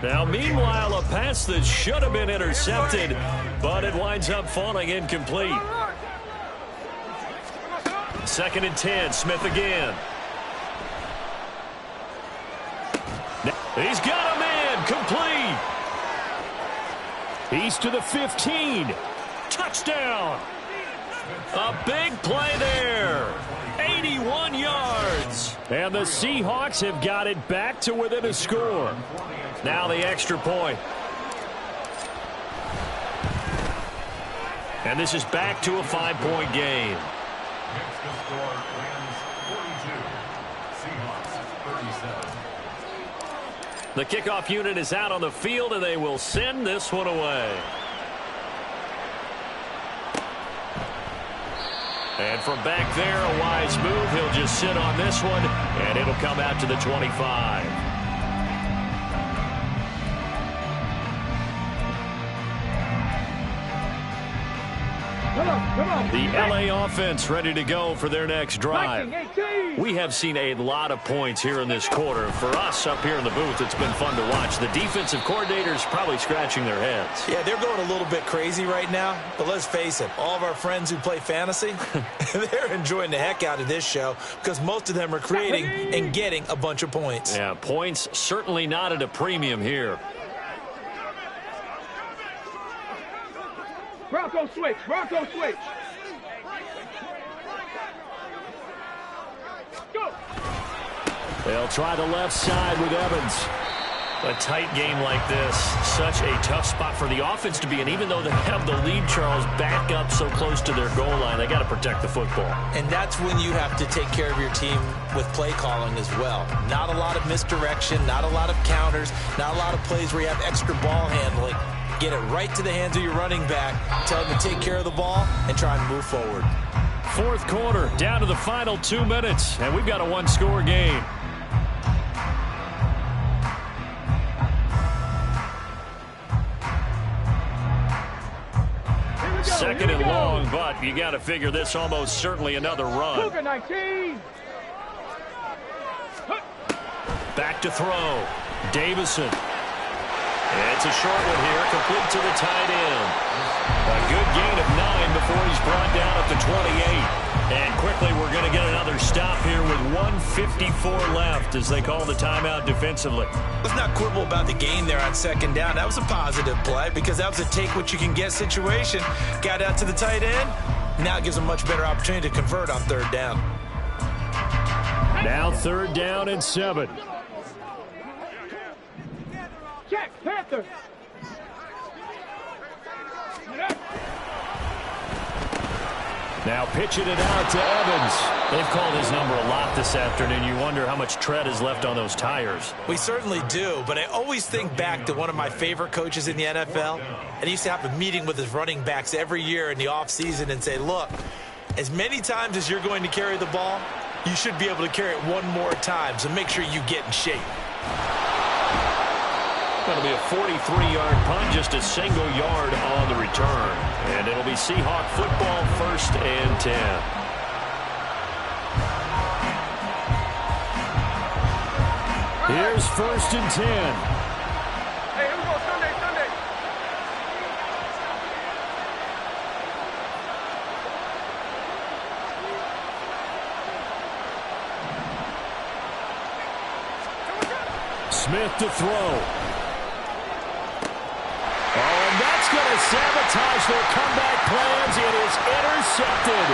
Speaker 1: Now, meanwhile, a pass that should have been intercepted, but it winds up falling incomplete. 2nd and 10, Smith again. He's got a man, complete. He's to the 15. Touchdown. A big play there. 81 yards. And the Seahawks have got it back to within a score. Now the extra point. And this is back to a 5-point game.
Speaker 5: Next to score, Rams 42, Seahawks 37.
Speaker 1: The kickoff unit is out on the field, and they will send this one away. And from back there, a wise move. He'll just sit on this one, and it'll come out to the 25. The LA offense ready to go for their next drive. We have seen a lot of points here in this quarter. For us up here in the booth, it's been fun to watch. The defensive coordinators probably scratching their heads.
Speaker 2: Yeah, they're going a little bit crazy right now, but let's face it, all of our friends who play fantasy, they're enjoying the heck out of this show because most of them are creating and getting a bunch of points.
Speaker 1: Yeah, points certainly not at a premium here.
Speaker 3: Bronco switch. Bronco switch. Go.
Speaker 1: They'll try the left side with Evans. A tight game like this, such a tough spot for the offense to be in. Even though they have the lead, Charles, back up so close to their goal line, they got to protect the football.
Speaker 2: And that's when you have to take care of your team with play calling as well. Not a lot of misdirection, not a lot of counters, not a lot of plays where you have extra ball handling. Get it right to the hands of your running back. Tell him to take care of the ball and try and move forward.
Speaker 1: 4th quarter, down to the final 2 minutes, and we've got a 1-score game. Second and long, but you got to figure this almost certainly another run.
Speaker 3: 19.
Speaker 1: Back to throw. Davison. It's a short one here, complete to the tight end. A good gain of 9 before he's brought down at the 28. And quickly we're going to get another stop here with 1:54 left as they call the timeout defensively.
Speaker 2: Let's not quibble about the gain there on 2nd down. That was a positive play because that was a take-what-you-can-get situation. Got out to the tight end. Now it gives them a much better opportunity to convert on 3rd down.
Speaker 4: Now 3rd down and 7.
Speaker 3: Check. Panther.
Speaker 4: Now pitching it out to Evans.
Speaker 1: They've called his number a lot this afternoon. You wonder how much tread is left on those tires.
Speaker 2: We certainly do, but I always think back to one of my favorite coaches in the NFL. And he used to have a meeting with his running backs every year in the offseason and say, look, as many times as you're going to carry the ball, you should be able to carry it one more time, so make sure you get in shape.
Speaker 1: That'll be a 43-yard punt, just a single yard on the return. And it'll be Seahawk football, 1st and 10.
Speaker 4: Here's 1st and 10.
Speaker 3: Hey, here we go. Sunday.
Speaker 4: Smith to throw. Oh, and that's going to sabotage their comeback plans. It is intercepted.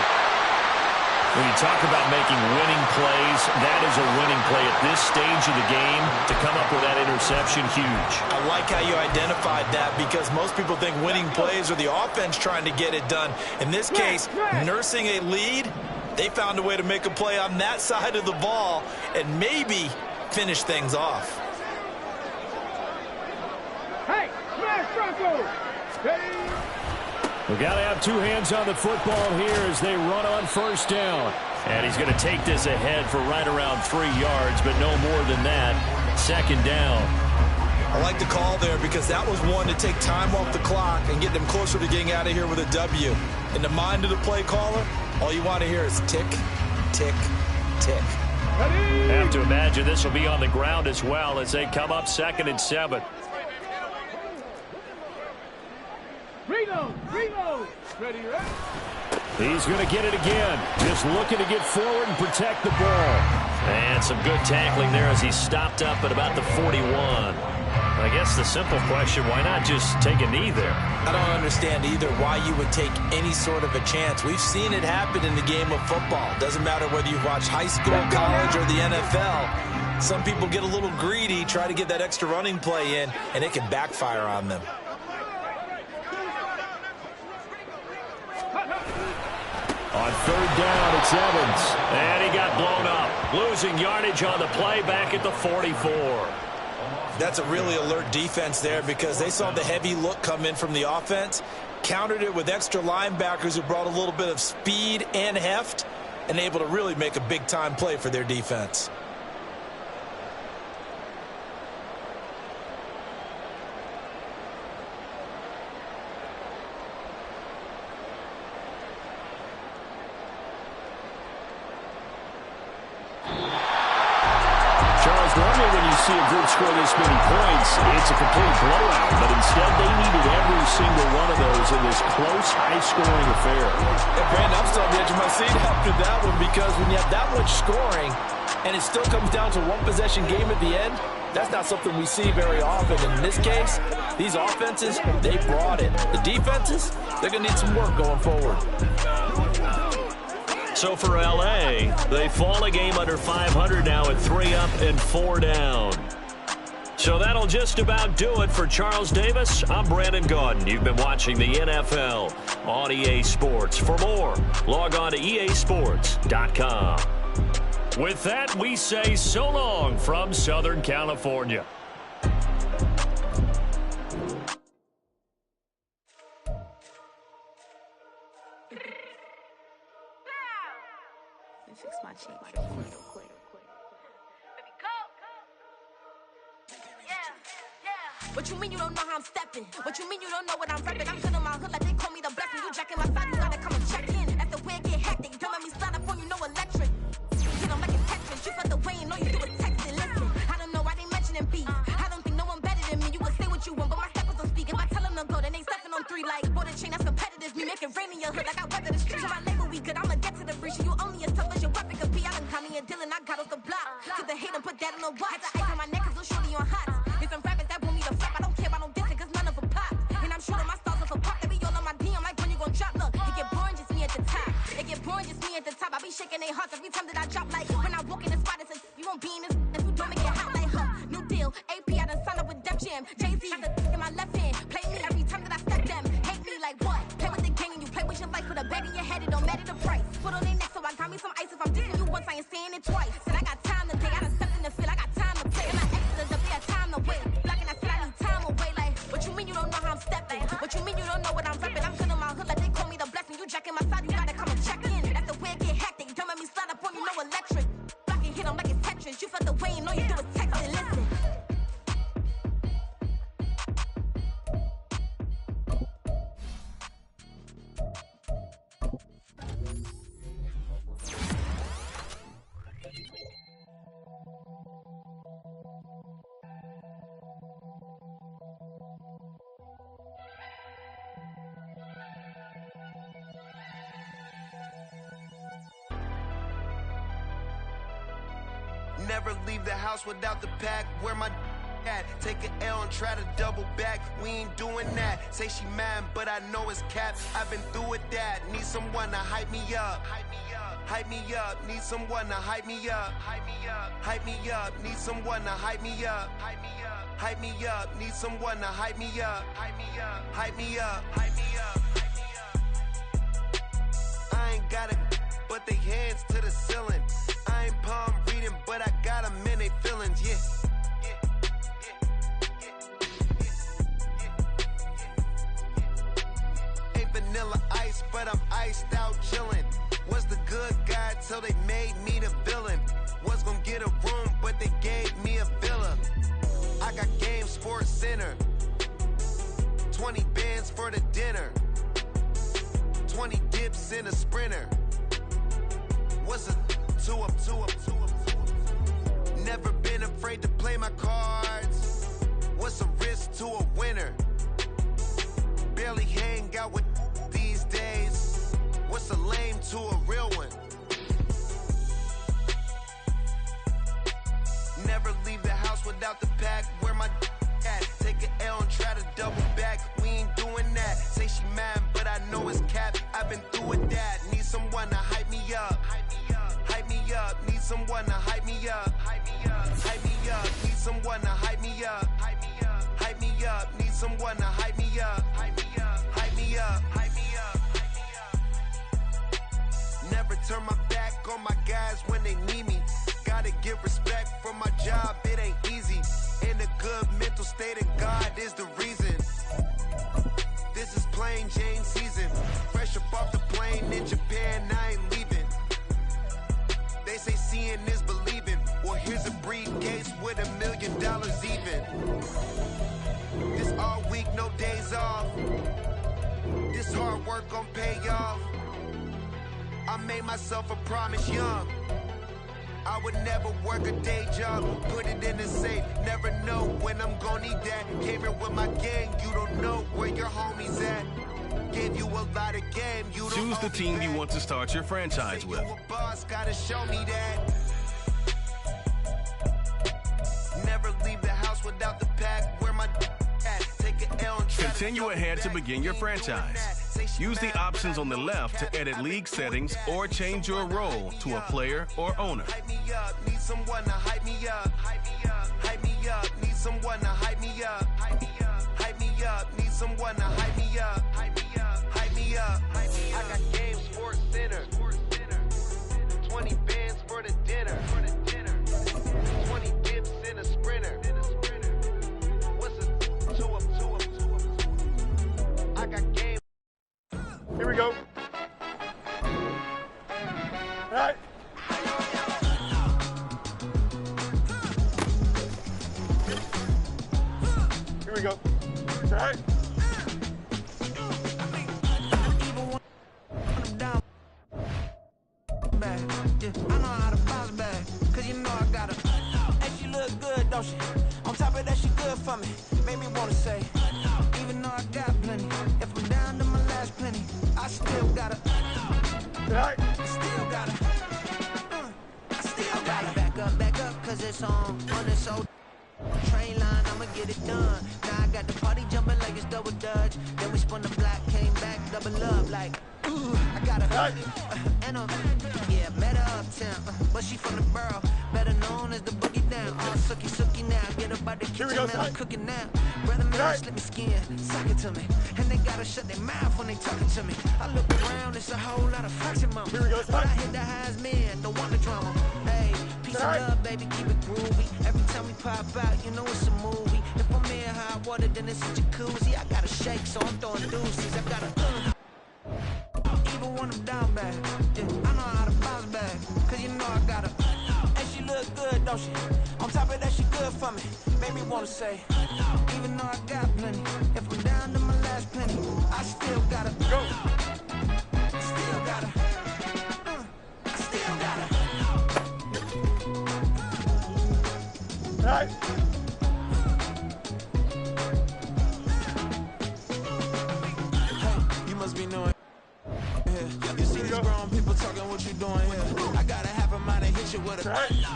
Speaker 1: When you talk about making winning plays, that is a winning play at this stage of the game. To come up with that interception, huge.
Speaker 2: I like how you identified that because most people think winning plays are the offense trying to get it done. In this case, nursing a lead, they found a way to make a play on that side of the ball and maybe finish things off.
Speaker 3: Hey, smash Bronco! Hey!
Speaker 4: We've got to have two hands on the football here as they run on first down.
Speaker 1: And he's going to take this ahead for right around 3 yards, but no more than that. Second down.
Speaker 2: I like the call there because that was one to take time off the clock and get them closer to getting out of here with a W. In the mind of the play caller, all you want to hear is tick, tick, tick.
Speaker 1: Have to imagine this will be on the ground as well as they come up 2nd and 7.
Speaker 3: Reload! Ready, right?
Speaker 4: He's going to get it again. Just looking to get forward and protect the ball.
Speaker 1: And some good tackling there as he stopped up at about the 41. I guess the simple question, why not just take a knee there?
Speaker 2: I don't understand either why you would take any sort of a chance. We've seen it happen in the game of football. Doesn't matter whether you watch high school, college, or the NFL. Some people get a little greedy, try to get that extra running play in, and it can backfire on them.
Speaker 4: On third down, it's Evans.
Speaker 1: And he got blown up. Losing yardage on the play back at the 44.
Speaker 2: That's a really alert defense there because they saw the heavy look come in from the offense, countered it with extra linebackers who brought a little bit of speed and heft, and able to really make a big-time play for their defense.
Speaker 4: Normally when you see a group score this many points, it's a complete blowout. But instead, they needed every single one of those in this close, high-scoring affair.
Speaker 2: And Brandon, I'm still on the edge of my seat after that one because when you have that much scoring and it still comes down to one-possession game at the end, that's not something we see very often. And in this case, these offenses, they brought it. The defenses, they're going to need some work going forward.
Speaker 1: So for L.A., they fall a game under 500 now at 3 up and 4 down. So that'll just about do it for Charles Davis. I'm Brandon Gaudin. You've been watching the NFL on EA Sports. For more, log on to easports.com. With that, we say so long from Southern California.
Speaker 6: Fix my cheek real quick. Baby, go. Yeah. What you mean you don't know how I'm stepping? What you mean you don't know what I'm repping? I'm good on my hood like they call me the blessing. You jacking my side, you gotta come and check in. That's the way it get hectic. Don't let me slide up on you, no electric. You don't like it texting. Shoot out the way and know you do it texting. Listen, I don't know why they mentioning beef. I don't think no one better than me. You can say what you want, but my steppers don't speak. If I tell them to go, then they stepping on 3 like border chain. That's competitive. Me make it rain in your hood like I weather the street. So my label we good. I'ma get to the breach. You only as tough as your weapon could be. I done Connie and Dylan. I got off the block. Took the hate and put that on the watch. The ice on my neck is little shorty on hot. There's some rappers that want me to flap. I don't care about no dissing cause none of them pop. And I'm shooting my stars off a pop. They be all on my DM like when you gon' drop. Look, it get boring just me at the top. It get boring just me at the top. I be shaking their hearts every time that I drop. Like when I walk in the spot, it's you won't be in this. If you don't make it hot like new deal. AP I done signed up with Def Jam. Jay-Z got the in my left hand. Play me every time that I step them. Hate me like what? Play with the gang and you play with your life. Put a bag in your head, it don't matter the price. Put on their neck so I got me some ice. If I'm dissing you once, I ain't saying it twice. Said I got time today, I done stepped in the field. I got time to play. And my extras up there, time to wait. Blocking, I said I need time away. Like, what you mean you don't know how I'm stepping? What you mean you don't know what I'm repping? I'm good on my hood like they call me the blessing. You jacking my side, you gotta come and check in. That's the way it get hectic. Don't let me slide up on you, no electric. Blocking, hit them like it's Tetris. You felt the way and all you do is text and listen.
Speaker 7: Never leave the house without the pack. Where my Take an L and try to double back. We ain't doing that. Say she mad, but I know it's cap. I've been through with that. Need someone to hype me up. Hype me up. Need someone to hype me up. Hype me up. Hype me up. Need someone to hype me up. Hype me up. Hype me up. Need someone to hype me up. Hype me up. Hype me up. Hype me up. I ain't got it, but they hands to the ceiling. I ain't palm reading, but I got them in they feelings. Yeah. Vanilla ice, but I'm iced out chillin'. Was the good guy till they made me the villain. Was gonna get a room, but they gave me a villa. I got game, Sports Center. 20 bands for the dinner. 20 dips in a sprinter. What's a 2 up, 2 up, 2 up, 2 up? Never been afraid to play my cards. What's a risk to a winner? Barely hang out with these days. What's a lame to a real one? Never leave the house without the pack. Where my at? Take an L and try to double back. We ain't doing that. Say she mad, but I know it's cap. I've been through with that. Need someone to hype me up. Hype me up. Hype me up. Need someone to hype me up. Hype me up. Hype me up. Need someone to hype me up. Hype me up. Hype me up. Need someone to hype me up. Hype me up. Hype me up. Hype me up. Never turn my back on my guys when they need me. Gotta give respect for my job, it ain't easy. In a good mental state and God is the reason. This is plain Jane season. Fresh up off the plane in Japan, I ain't leaving. They say seeing is believing. Well, here's a briefcase with $1 million even. This all week, no days off. This hard work gon' pay off. I made myself a promise young. I would never work a day job, put it in the safe. Never know when I'm gon' need that. Came here with my gang, you don't know where your homies at. Gave you a lot of game, you don't.
Speaker 8: Choose the team you want to start your franchise with.
Speaker 7: You a boss, gotta show me that. Never leave the house without the pack. Where my at? Take an L and try
Speaker 8: Continue ahead to begin your franchise. Use the options on the left to edit league settings or change your role to a player or owner.
Speaker 7: Hype me up, need someone to hype me up. Hype me up, hype me up, need someone to hype me up. Hype me up, hype me up, need someone to hype me up. Hype me up, hype me up, hype me up. I got game, Sports Center. 20 bands for the dinner. 20 dips in a sprinter. What's a 2 up, 2 up, 2 up? I got game.
Speaker 3: Here we go. All right. Here we go. All right.
Speaker 9: I know how to bounce back, cause you know I got her. And she look good, don't she? On top of that, she good for me. Made me wanna say, even though I got plenty, if I'm down to my last penny, I still got her.
Speaker 3: Right.
Speaker 9: Still got her. I still got her. Back up, cause it's on this old train line, I'ma get it done. Now I got the party jumping like it's double dutch. Then we spun the block, came back, double up like, ooh, I got her.
Speaker 3: Right.
Speaker 9: And yeah, met her uptown, but she from the borough, better known as the boogie down. All sookie now, get up out the kitchen,
Speaker 3: go,
Speaker 9: man, I'm cooking now. Brother man, slip me skin, suck it to me. And they gotta shut their mouth when they talking to me. I look around, it's a whole lot of fraction mama.
Speaker 3: Here we go,
Speaker 9: But I hit the highs, man, don't want the drama. Hey, peace of love, baby, keep it groovy. Every time we pop out, you know it's a movie. If I'm in hot water, then it's a jacuzzi. I gotta shake, so I'm throwing deuces. I gotta even when I'm down bad, yeah, I know how to bounce back, cause you know I got her. And she look good, don't she? On top of that, she good for me. Made me wanna say, even though I got plenty, if I'm down to my last penny, I still got her.
Speaker 3: Go.
Speaker 9: Still got her. I still got her.
Speaker 3: All right.
Speaker 9: Hey, you must be knowing. You see these grown people talking what you doing here. I gotta have a mind to hit you with a.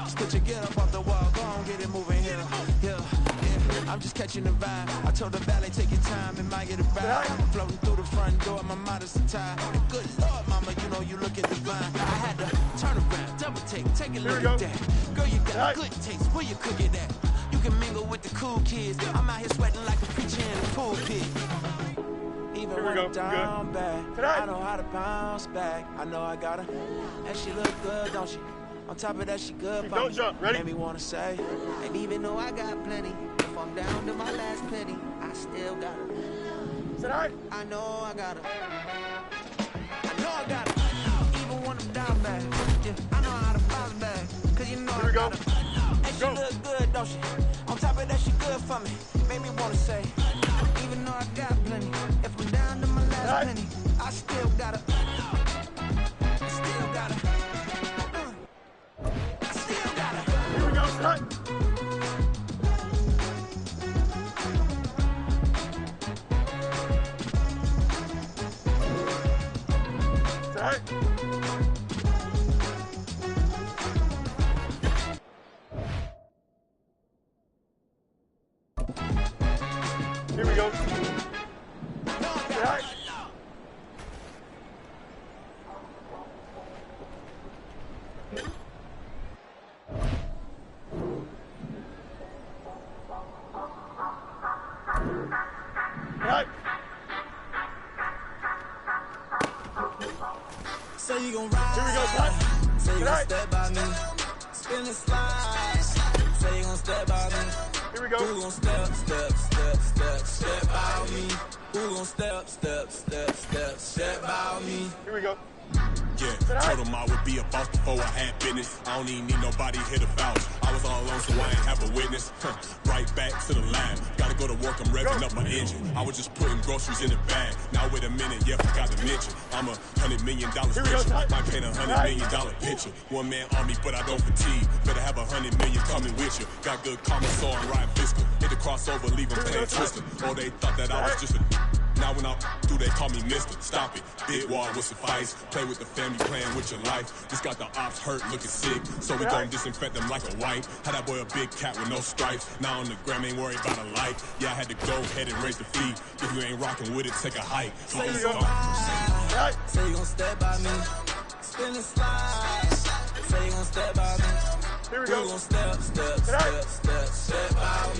Speaker 9: Just put your get up off the wall, go on, get it moving here. Yeah. I'm just catching the vibe. I told the valet, take your time, it might get a ride. Floating through the front door, my modest attire. And good Lord, mama, you know you looking divine. I had to turn around, double take a look at that. Girl, you got good taste, where you cook it at? You can mingle with the cool kids. I'm out here sweating like a preacher in a pool kid. Even when I'm down bad, I know how to bounce back. I know I got her, and she look good, don't she? On top of that, she good for me. Made me wanna say, and even though I got plenty, if I'm down to my last penny, I still got her. I know I got her. I know I got her. Even when I'm down bad, yeah, I know how to bounce back. Cause you know I got her. And she look good, don't she? On top of that, she good for me. Made me wanna say, even though I got plenty, if I'm down to my last penny, I still got her. I still got her. I still got her.
Speaker 3: Here we go, son. Set. Here we go. Set.
Speaker 9: Say you gon' ride.
Speaker 3: Here we go, son.
Speaker 9: Say you gon' step by me. Spin and slide. Say you gon' step by me.
Speaker 3: Here we go.
Speaker 9: Who gon' step by me? Who gon' step by me?
Speaker 3: Here we go.
Speaker 10: Yeah, told him I would be a boss before I had business. I don't even need nobody here to vouch. I was all alone, so I ain't have a witness. Right back to the lab. Gotta go to work, I'm revving up my engine. I was just putting groceries in the bag. Now wait a minute, yeah, forgot to mention. I'm $100 million picture. Might paint $100 million picture. One man army, but I don't fatigue. Better have 100 million coming with you. Got good karma, so I'm riding fiscal. Hit the crossover, leave them playing twister. Or they thought that I was just a. Now when I do, they call me Mister. Stop it. Big wall will suffice. Play with the family, playing with your life. Just got the ops hurt, looking sick. So we gon' disinfect them like a wipe. Had that boy a big cat with no stripes. Now on the gram, ain't worried about a light. Yeah, I had to go ahead and raise the fee. If you ain't rocking with it, take a hike.
Speaker 9: Say you gon' ride. Say you gon' step by me. Spin and slide. Say you gon' step by me.
Speaker 3: Here we go.
Speaker 9: Who gon' step by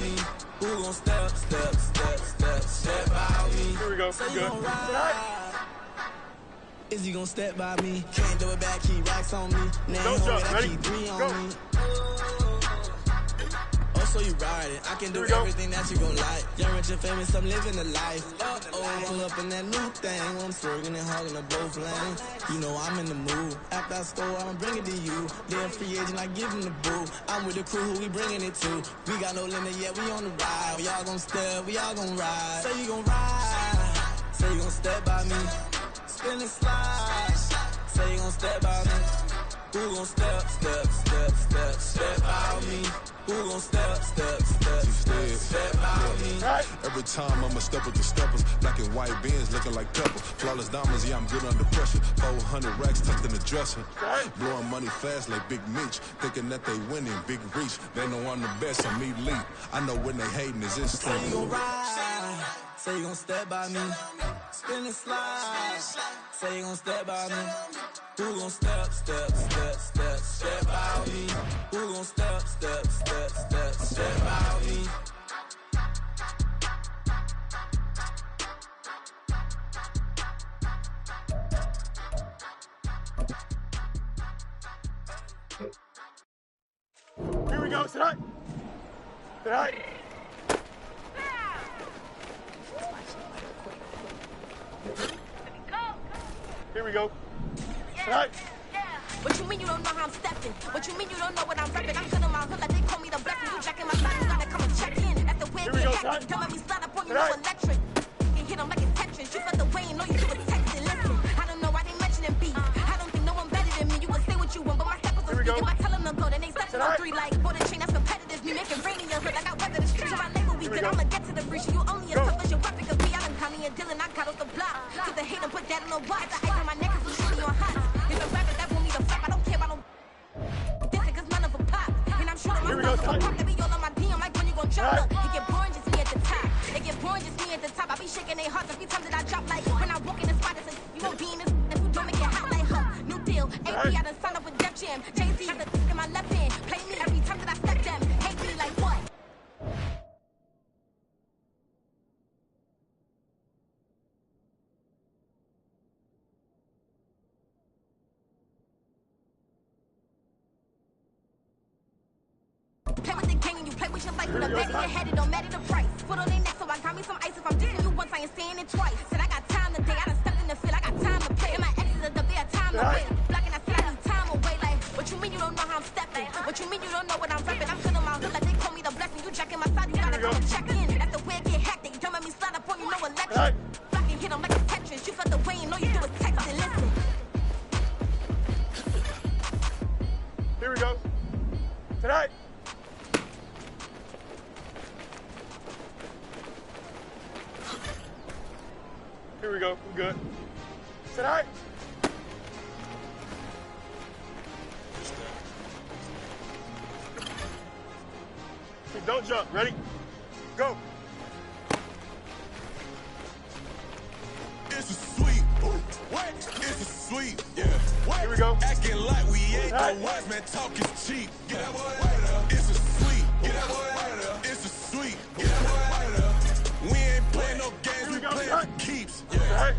Speaker 9: me? Who gon' step by me?
Speaker 3: Here we go.
Speaker 9: Say you
Speaker 3: Good.
Speaker 9: gon' ride. Is he gon' step by me? Can't do it back, keep racks on me. Now
Speaker 3: Go,
Speaker 9: he
Speaker 3: Chuck.
Speaker 9: home, I
Speaker 3: Ready?
Speaker 9: keep 3 on
Speaker 3: Go.
Speaker 9: me. Oh, so you riding. I can do everything that you gon' like. Young, rich, and famous, I'm living the life. Oh, pull up in that new thing. When I'm swerving and hogging up both lanes. You know I'm in the mood. After I score, I'ma bring it to you. They're free agent, I give them the boo. I'm with the crew, who we bringing it to. We got no limit, yeah, we on the ride. We all gon' step, we all gon' ride. Say you gon' ride. Say you gon' step by me. Spin and slide. Say you gon' step by me. Who gon' step by me? Who gon' step by me?
Speaker 11: Every time I'ma step with the steppers. Black and white beans looking like pepper. Flawless diamonds, yeah, I'm good under pressure. 400 racks tucked in the dresser. Blowing money fast like Big Meech. Thinking that they winning, big reach. They know I'm the best, I'm elite. I know when they hating is instinct.
Speaker 9: Say you gon' ride. Say you gon' step by me. Spin and slide. Say you gon' step by me. Who gon' step by me? Who gon' step by me?
Speaker 3: Here we go. Set. Set. Here we go. Set.
Speaker 6: What you mean you don't know how I'm stepping? What you mean you don't know what I'm repping? I'm good on my hood like they call me the blessing. You jacking my side, you gotta come and check in. That's the way it get hectic. Don't make me slide up on you, no electric. Can hit them like it's Tetris. You felt the way and know you was texting. Listen, I don't know why they mentioning beef. I don't think no one better than me. You can say what you want, but my step was so speak. If I tell them to go, then they stepping on 3 like for the chain. That's competitive. Me making rain in your hood like I weather the streets. So my label weak, and I'ma get to the breach. You only as tough as your weapon. Cause me, I done Connie and Dylan. I got off the block. Cause the hate and put that on the watch. The ice on my neck is so shorty on hot. It's a rapper that want me to flop. I don't care about no this cause none of them pop. And I'm sure I'm pop. They be all on my DM like when you gon' drop. You get boring. More just me at the top. I be shaking their hearts every time that I drop. Like when I walk in the spot, it's like, you won't be in this. If you don't make it hot like her. New deal. AP, I done signed up with Def Jam. Jay-Z have the disc in my left hand. Play me every time that I step them. Hate me like what? Play with the game and you play with your life. With a bag in your head, it don't matter the price. Foot on their neck, so I got me some ice. If I'm dissing you once, I ain't saying it twice. Said I got time today, I done stepped in the field, I got time to play. And my exes are up there, time to wait. Blocking, I said I need time away. Like, what you mean you don't know how I'm stepping? What you mean you don't know what I'm repping? I'm feeling my hood like they call me the blessing. You jacking my side, you gotta come and check in. That's the way it get hectic. Don't make me slide up on you, no election. Blocking, hit them like a Tetris. You felt the way and all you do is text and listen.
Speaker 3: Here we go. Tonight. Here we go. I'm good. Tonight. Okay, don't jump. Ready? Go.
Speaker 10: It's a sweep. What? It's a sweep. Yeah. What?
Speaker 3: Here we go.
Speaker 10: Acting like we ain't the ones, man. Talk is cheap. Get that boy out of there. It's a sweep. Get that boy out of there. It's a sweep. Get that boy out of there. We ain't playing no games. We playing for keeps. Yeah.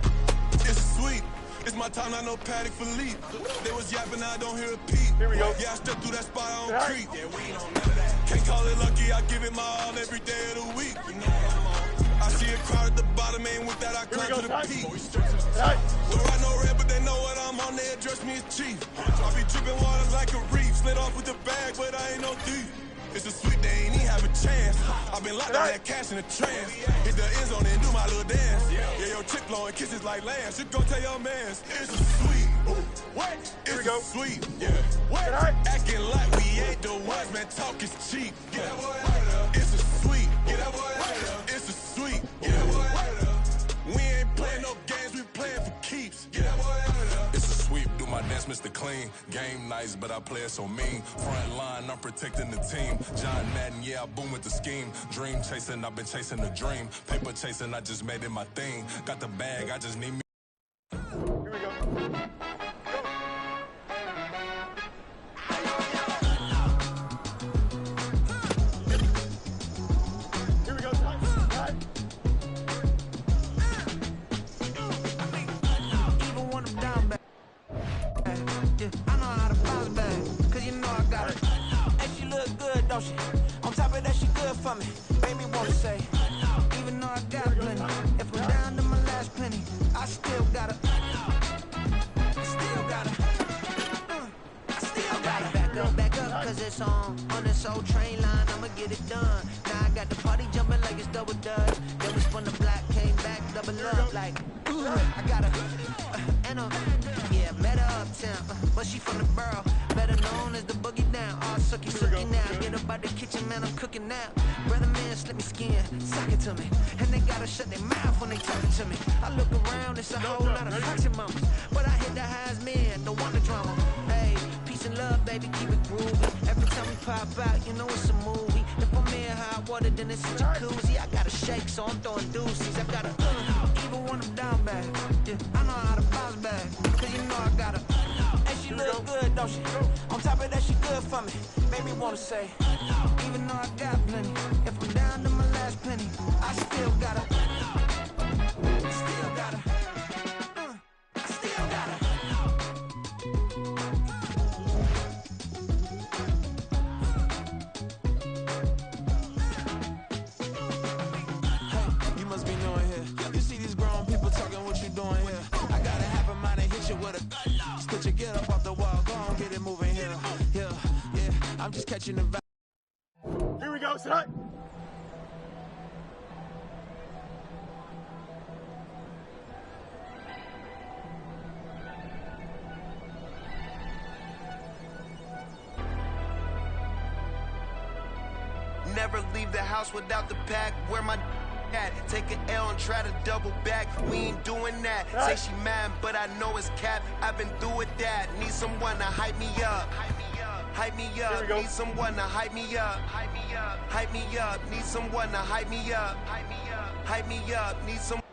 Speaker 10: It's a sweep. It's my time, I know Paddock for leap. They was yapping, I don't hear a peep.
Speaker 3: Here we go.
Speaker 10: Yeah, I stepped through that spot, I don't creep. Yeah, we ain't on none of that. Can't call it lucky, I give it my all every day of the week. You know what I'm on. I see a crowd at the bottom, ain't with that, I climb to the peak. So I know red, but they know what I'm on, they address me as chief. I be dripping water like a reef, slid off with the bag, but I ain't no thief. It's a sweep, they ain't even have a chance. I've been locked on that cash in a trance. Hit the end zone and do my little dance. Yeah, your chick blowing kisses like lambs. You go tell your mans. It's a sweep. What? It's a sweep. Yeah. What? Acting like we ain't the ones, man. Talk is cheap. Get that boy out of there. It's a sweep. Get that boy out of there. It's a sweep. Get that boy out of there. We ain't playing no games, we playing for keeps. Get that boy out of there. It's a sweep. Do my dance, Mr. Clean. Game nice, but I play it so mean. Front line, I'm protecting the team. John Madden, yeah, I boom with the scheme. Dream chasing, I've been chasing the dream. Paper chasing, I just made it my thing. Got the bag, I just need me.
Speaker 3: Here we go. Here we go. Tonight.
Speaker 9: Even when I'm down bad, yeah, I know how to bounce back, cause you know I got it. And she look good, don't she? On top of that, she good for me. Baby wanna say, even though I got plenty, if I'm down to my last penny, I still gotta, back up, cause it's on this old train line, I'ma get it done. Now I got the party jumping like it's double dutch. Then we spun the block, came back, double up, like, ooh, I got her, and yeah, met her uptown, but she from the borough, better known as the boogie down, all sucky now, get up out the kitchen, man, I'm cooking now. Brother man, slip me skin, suck it to me, and they gotta shut their mouth when they talking to me. I look around, it's a whole lot of foxy mamas, but I hit the highs, man, don't want the drama. Hey, peace and love, baby, keep it groovy. Every time we pop out, you know it's a movie. If I'm in hot water, then it's a jacuzzi. I gotta shake, so I'm throwing deuces. I gotta, even when I'm down bad, yeah, I know how to bounce back, cause you know I gotta. And she look good, don't she? On top of that, she good for me. Made me wanna say, even though I got plenty, if I'm down to my last penny, I still gotta, still gotta, still gotta. I'm just catching the vibe.
Speaker 3: Here we go, tonight.
Speaker 7: Never leave the house without the pack. Where my at? Take an L and try to double back. We ain't doing that. Say she mad, but I know it's cap. I've been through with that. Need someone to hype me up. hype me up. Need someone to hype me up. Hype me up. Hype me up. Need someone to hype me up. Hype me up. Hype me up. Need someone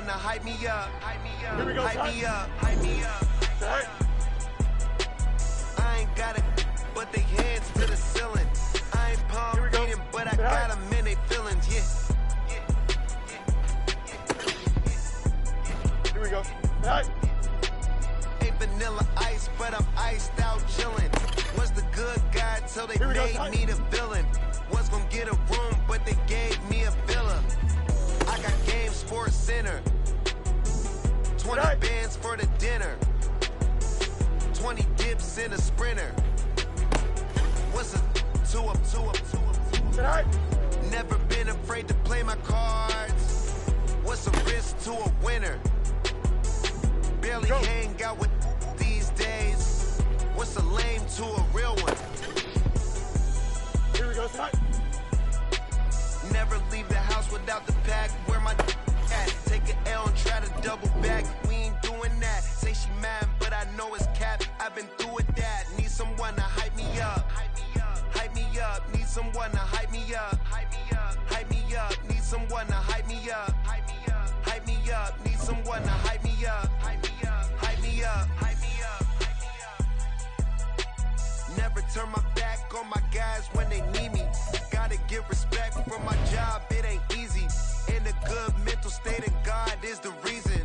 Speaker 7: to hype me up. Hype me up. Hype me up. Hype me up. I ain't got it, but they hands to the ceiling. I ain't palm reading, but I got them in they feelings. Yeah.
Speaker 3: Here we go.
Speaker 7: Ain't vanilla ice, but I'm iced out chillin'. Was the good guy till they made me the villain. Was gonna get a room, but they gave me a villa. I got game Sports Center. 20 bands for the dinner. 20 dips in a sprinter. What's a two up? Never been afraid to play my cards. What's a risk to a winner? Barely hang out with these days. What's a lame to a real one?
Speaker 3: Here we go, son.
Speaker 7: Never leave the house without the pack. Where my at? Take an L and try to double back. We ain't doing that. Say she mad, but I know it's cap. I've been through with that. Need someone to hype me up. Hype me up. Hype me up. Need someone to hype me up. Hype me up. Hype me up. Need someone to hype me up. Hype me up. Hype me up. Need someone to hype me up. Hype me up. Hype me up. Hype me up. Hype me up. Never turn my back on my guys when they need me. Gotta give respect from my job. It ain't easy. In a good mental state, and God is the reason.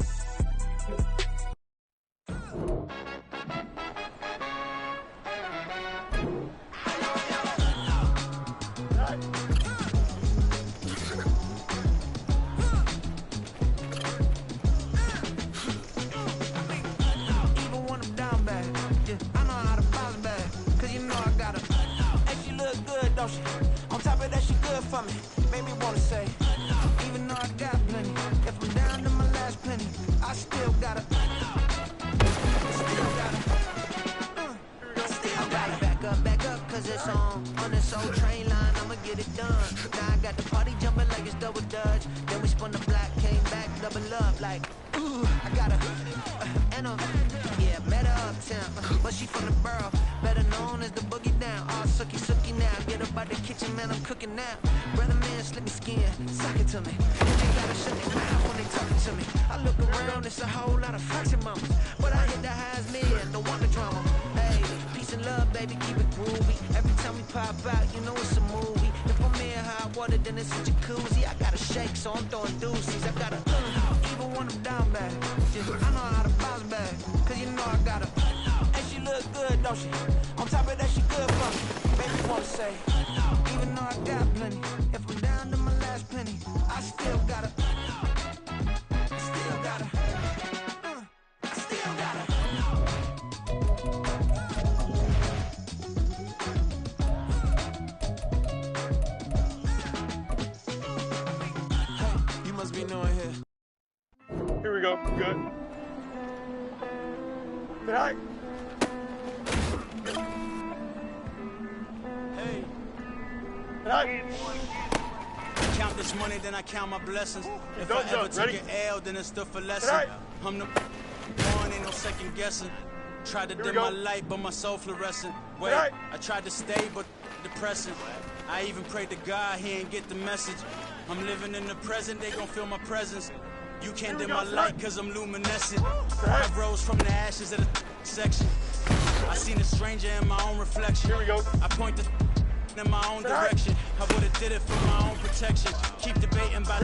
Speaker 9: On top of that, she good for me. Made me wanna say, even though I got plenty, if I'm down to my last penny, I still gotta. Back up, cause it's on this old train line, I'ma get it done. Now I got the party jumping like it's double dutch. Then we spun the block, came back, double up, like, ooh, I got a, and yeah, met her uptown, but she from the borough, better known as the boogie down. All sookie now, get up out the kitchen, man, I'm cooking now. Brother man, slip me skin, suck it to me. They gotta shut their mouth when they talking to me. I look around, it's a whole lot of fraction mamas, but I hit the highs mid, no wonder drama. Hey, peace and love, baby, keep it groovy. Every time we pop out, you know it's a movie. If I'm in hot water, then it's a jacuzzi. I gotta shake, so I'm throwing deuces. I gotta, even when I'm down bad. I know how to bounce back, cause you know I gotta. And she look good, don't she? On top of that, she good for me. Baby wanna say, even though I got plenty, if I'm down to my last penny, I still gotta. Still gotta. Still gotta. Be knowing here.
Speaker 3: Here we go. Good. Good night.
Speaker 9: Hey.
Speaker 3: Good night.
Speaker 9: Count this money, then I count my blessings. If
Speaker 3: don't
Speaker 9: I
Speaker 3: jump.
Speaker 9: ever took
Speaker 3: Ready?
Speaker 9: an L, then it's still for lesson. I'm the one, ain't no second guessing. Tried to dim my light, but my soul fluorescent. Wait, I tried to stay, but depressing. I even prayed to God, he ain't get the message. I'm living in the present, they gon' feel my presence. You can't dim my light, cause I'm luminescent. I rose from the ashes of the section. I seen a stranger in my own reflection.
Speaker 3: Here we go.
Speaker 9: I point the in my own direction. I would've did it for my own protection. Keep debating about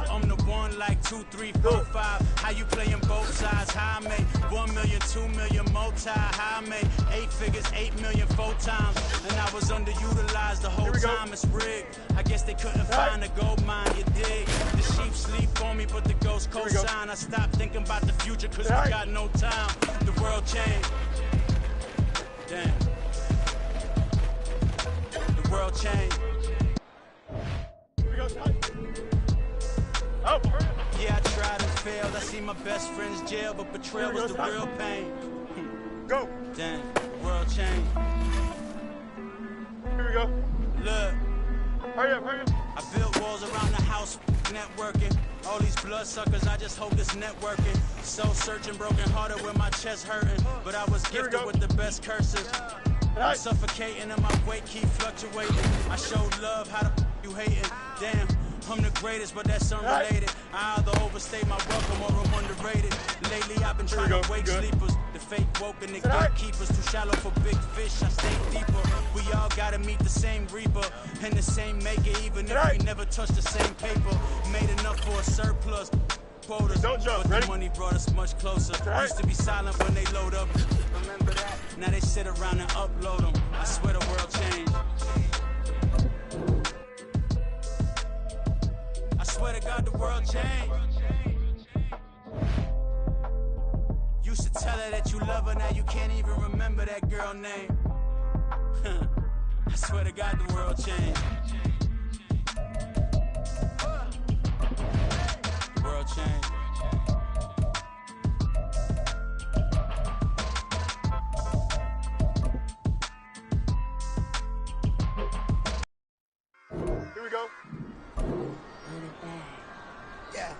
Speaker 9: I'm the one like 2, 3, 4, 5. How you playing both sides? How I make 1 million, 2 million, multi. How I made 8 figures, 8 million 4 times. And I was underutilized the whole time. It's rigged. I guess they couldn't find a gold mine. You dig? The sheep sleep on me, but the ghost co-sign. I stopped thinking about the future cause we got no time. The world changed. Damn. The world changed.
Speaker 3: Here we go, son. Oh.
Speaker 9: Yeah, I tried and failed. I see my best friend's jail, but betrayal was the real pain.
Speaker 3: Go.
Speaker 9: Damn. world change.
Speaker 3: Here we go.
Speaker 9: Look.
Speaker 3: Hurry up, hurry up.
Speaker 9: I built walls around the house, networking. All these bloodsuckers, I just hope it's networking. Soul searching, broken hearted with my chest hurting. But I was gifted with the best curses. I'm suffocating and my weight keep fluctuating. I showed love, how the you hating? Damn, I'm the greatest, but that's unrelated. I either overstay my welcome or I'm underrated. Lately I've been trying to wake sleepers. The fake woke and the gatekeepers. Too shallow for big fish, I stay deeper. We all gotta meet the same reaper and the same maker, even if we never touch the same paper. Made enough for a surplus. Quotas,
Speaker 3: don't jump.
Speaker 9: But
Speaker 3: Ready?
Speaker 9: the money brought us much closer. Used to be silent when they load up. Remember that? Now they sit around and upload them. I swear the world changed. I swear to God the world changed. Used to tell her that you love her, now you can't even remember that girl name. I swear to God the world changed. The world changed.
Speaker 3: Here we go.
Speaker 9: Yeah.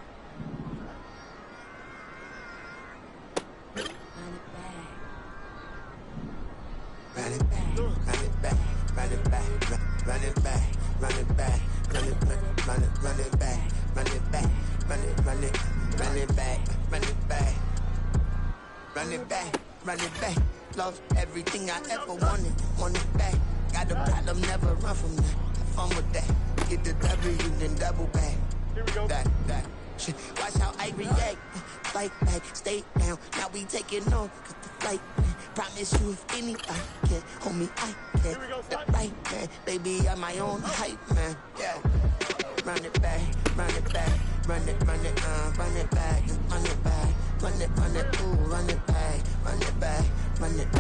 Speaker 7: Run it back, run it back, run it back, run it back, run it back, run it back, run it back, run it back, run it back, run it back, run it back, run it back. Lost everything I ever wanted, want it back. Got a problem, never run from that. Have fun with that. Get the W, then double back.
Speaker 3: Here we go.
Speaker 7: That. Shit. Watch how I react. Fight back, stay down. Now we taking on, cause the flight. Promise you if anybody can, homie, I can.
Speaker 3: Here we go, son.
Speaker 7: Right, man. Baby, I'm my own hype, man. Yeah. Run it back, run it back, run it back, run it back, run it, ooh, run it back, run it back, run it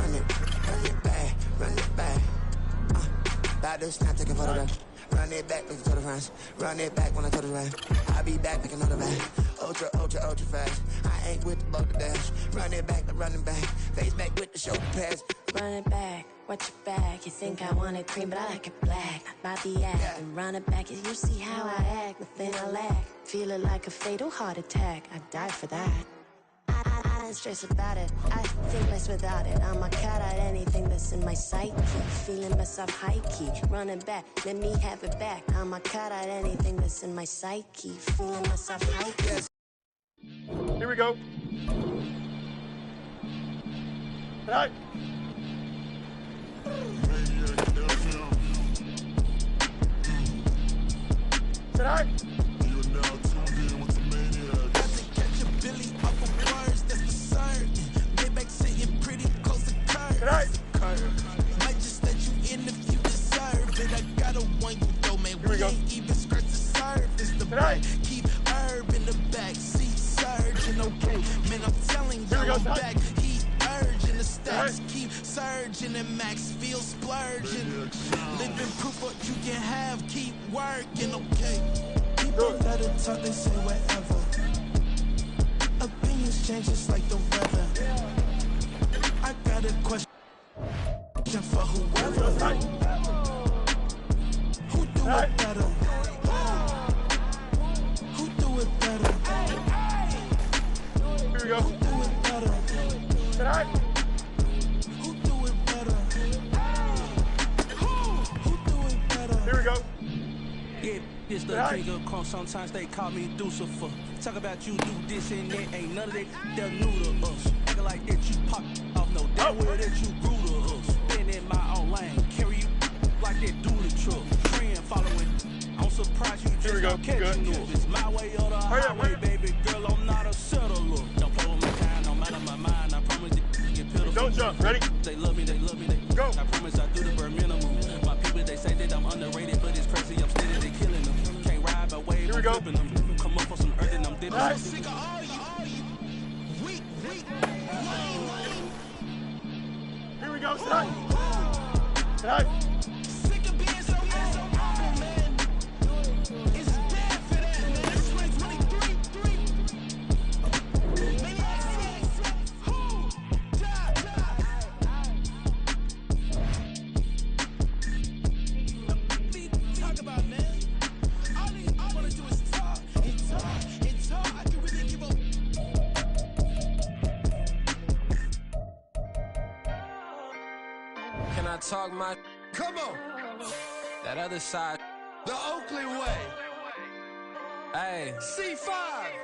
Speaker 7: back, run it back. About to snap, take a photograph. Run it back, look to the friends. Run it back when I turn around. I'll be back, make another bag. Ultra fast. I ain't with the boat to dash. Run it back, I'm running back. Face back with the shoulder pads.
Speaker 12: Run it back, watch your back. You think I want it cream, but I like it black. My the act and run it back. You see how I act, nothing I lack. Feel it like a fatal heart attack. I'd die for that. I don't stress about it. I think less without it. I'ma cut out anything that's in my psyche. Feeling myself high key. Running back, let me have it back. I'ma cut out anything that's in my psyche. Feeling myself high key.
Speaker 3: Here we go. Right. Tonight.
Speaker 11: You are now tuned in with the maniac.
Speaker 9: Catch a Billy off of words, that's the concern. Maybach sitting pretty close to curve.
Speaker 3: Tonight.
Speaker 9: Might just let you in if you deserve it. I got a one you though, man. We ain't even scratch the surface. The back, keep herb in the back seat, surging. Okay, man, I'm telling you, I'm back. He urging the stacks, keep surging and max feel splurging. Living proof what you can have, keep working. Okay, people let it talk, they say whatever. Opinions change just like the weather. I got a question for whoever. Who do it better? Who do it better?
Speaker 3: Here we go.
Speaker 9: Who do it better?
Speaker 3: Tonight.
Speaker 9: Who do it better? Who do it better?
Speaker 3: Here we go.
Speaker 9: Yeah, this the trigger crumb. Sometimes they call me Lucifer. Talk about you do this and that. Ain't none of that they're new to us. Acting like that you pop off. No, that way that you grew to us. Been in my own lane. Carry you like that do the truck. Trend following. I'm surprised you just don't catch you. It's my way or the highway, baby girl. I'm not a settler. Don't play with my kind, no matter my mind. I promise you get pitiful.
Speaker 3: Don't jump. Ready?
Speaker 9: They love me, they
Speaker 3: go.
Speaker 9: I promise I do the bare minimum. My people, they say that I'm underrated, but it's crazy. I'm steady, they killing them. Can't ride my wave, I'm flipping them. Come up for some earth and I'm dipping them. Sick of all you. Weak.
Speaker 3: Here we go. Tonight.
Speaker 9: Sick of being so humble, man. It's dead for that, man. It's 2023.
Speaker 13: Can I talk my?
Speaker 14: Come on.
Speaker 13: That other side.
Speaker 14: The Oakley way.
Speaker 13: Hey.
Speaker 14: C5.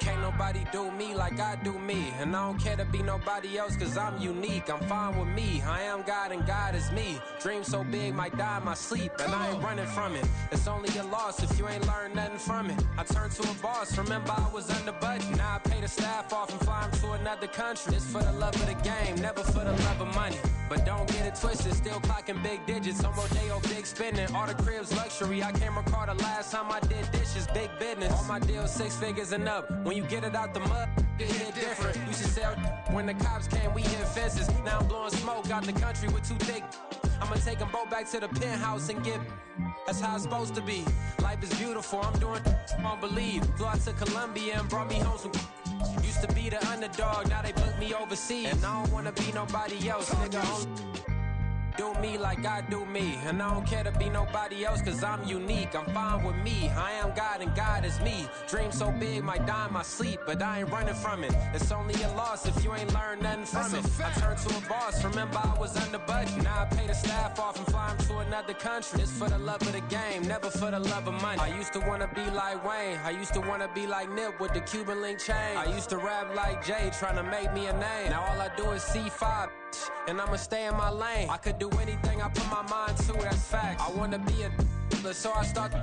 Speaker 13: Can't nobody do me like I do me. And I don't care to be nobody else cause I'm unique. I'm fine with me. I am God and God is me. Dream so big might die in my sleep. And I ain't running from it. It's only a loss if you ain't learned nothing from it. I turned to a boss. Remember I was under budget. Now I pay the staff off and fly them to another country. It's for the love of the game, never for the love of money. But don't get it twisted, still clocking big digits. On Rodeo, big spending. All the cribs luxury. I can't recall the last time I did dishes. Big business. All my deals 6 figures and up. When you get it out the mud, it hit different. Used to sell when the cops came, we hit fences. Now I'm blowing smoke out the country with 2 thick. I'ma take them both back to the penthouse and get. That's how it's supposed to be. Life is beautiful, I'm doing I don't believe. Flew out to Colombia and brought me home some. Used to be the underdog, now they book me overseas. And I don't wanna be nobody else, nigga. Do me like I do me. And I don't care to be nobody else cause I'm unique. I'm fine with me. I am God and God is me. Dream so big might die in my sleep, but I ain't running from it. It's only a loss if you ain't learned nothing from it. I turned to a boss. Remember I was under budget. Now I pay the staff off and fly them to another country. It's for the love of the game, never for the love of money. I used to wanna be like Wayne. I used to wanna be like Nip with the Cuban link chain. I used to rap like Jay, trying to make me a name. Now all I do is C5. And I'ma stay in my lane. I could do anything I put my mind to, that's fact. I wanna be a so I start.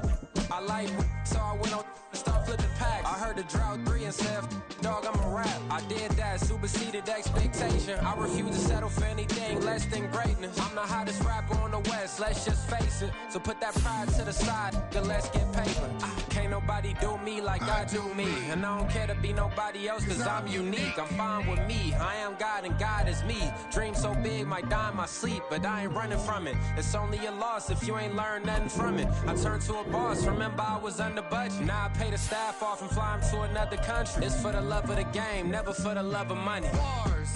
Speaker 13: I like so I went on start flipping packs. I heard the drought 3 and said, dog, I'm a rap. I did that, superseded expectation. I refuse to settle for anything less than greatness. I'm the hottest rapper on the West, let's just face it. So put that pride to the side, then let's get paper. Can't nobody do me like I do me. And I don't care to be nobody else cause I'm unique. I'm fine with me. I am God and God is me. Dream so big might die in my sleep, but I ain't running from it. It's only a loss if you ain't learned nothing from it. I turned to a boss. Remember I was under budget. Now I pay the staff off and fly them to another country. It's for the love of the game, never for the love of money.
Speaker 14: Bars.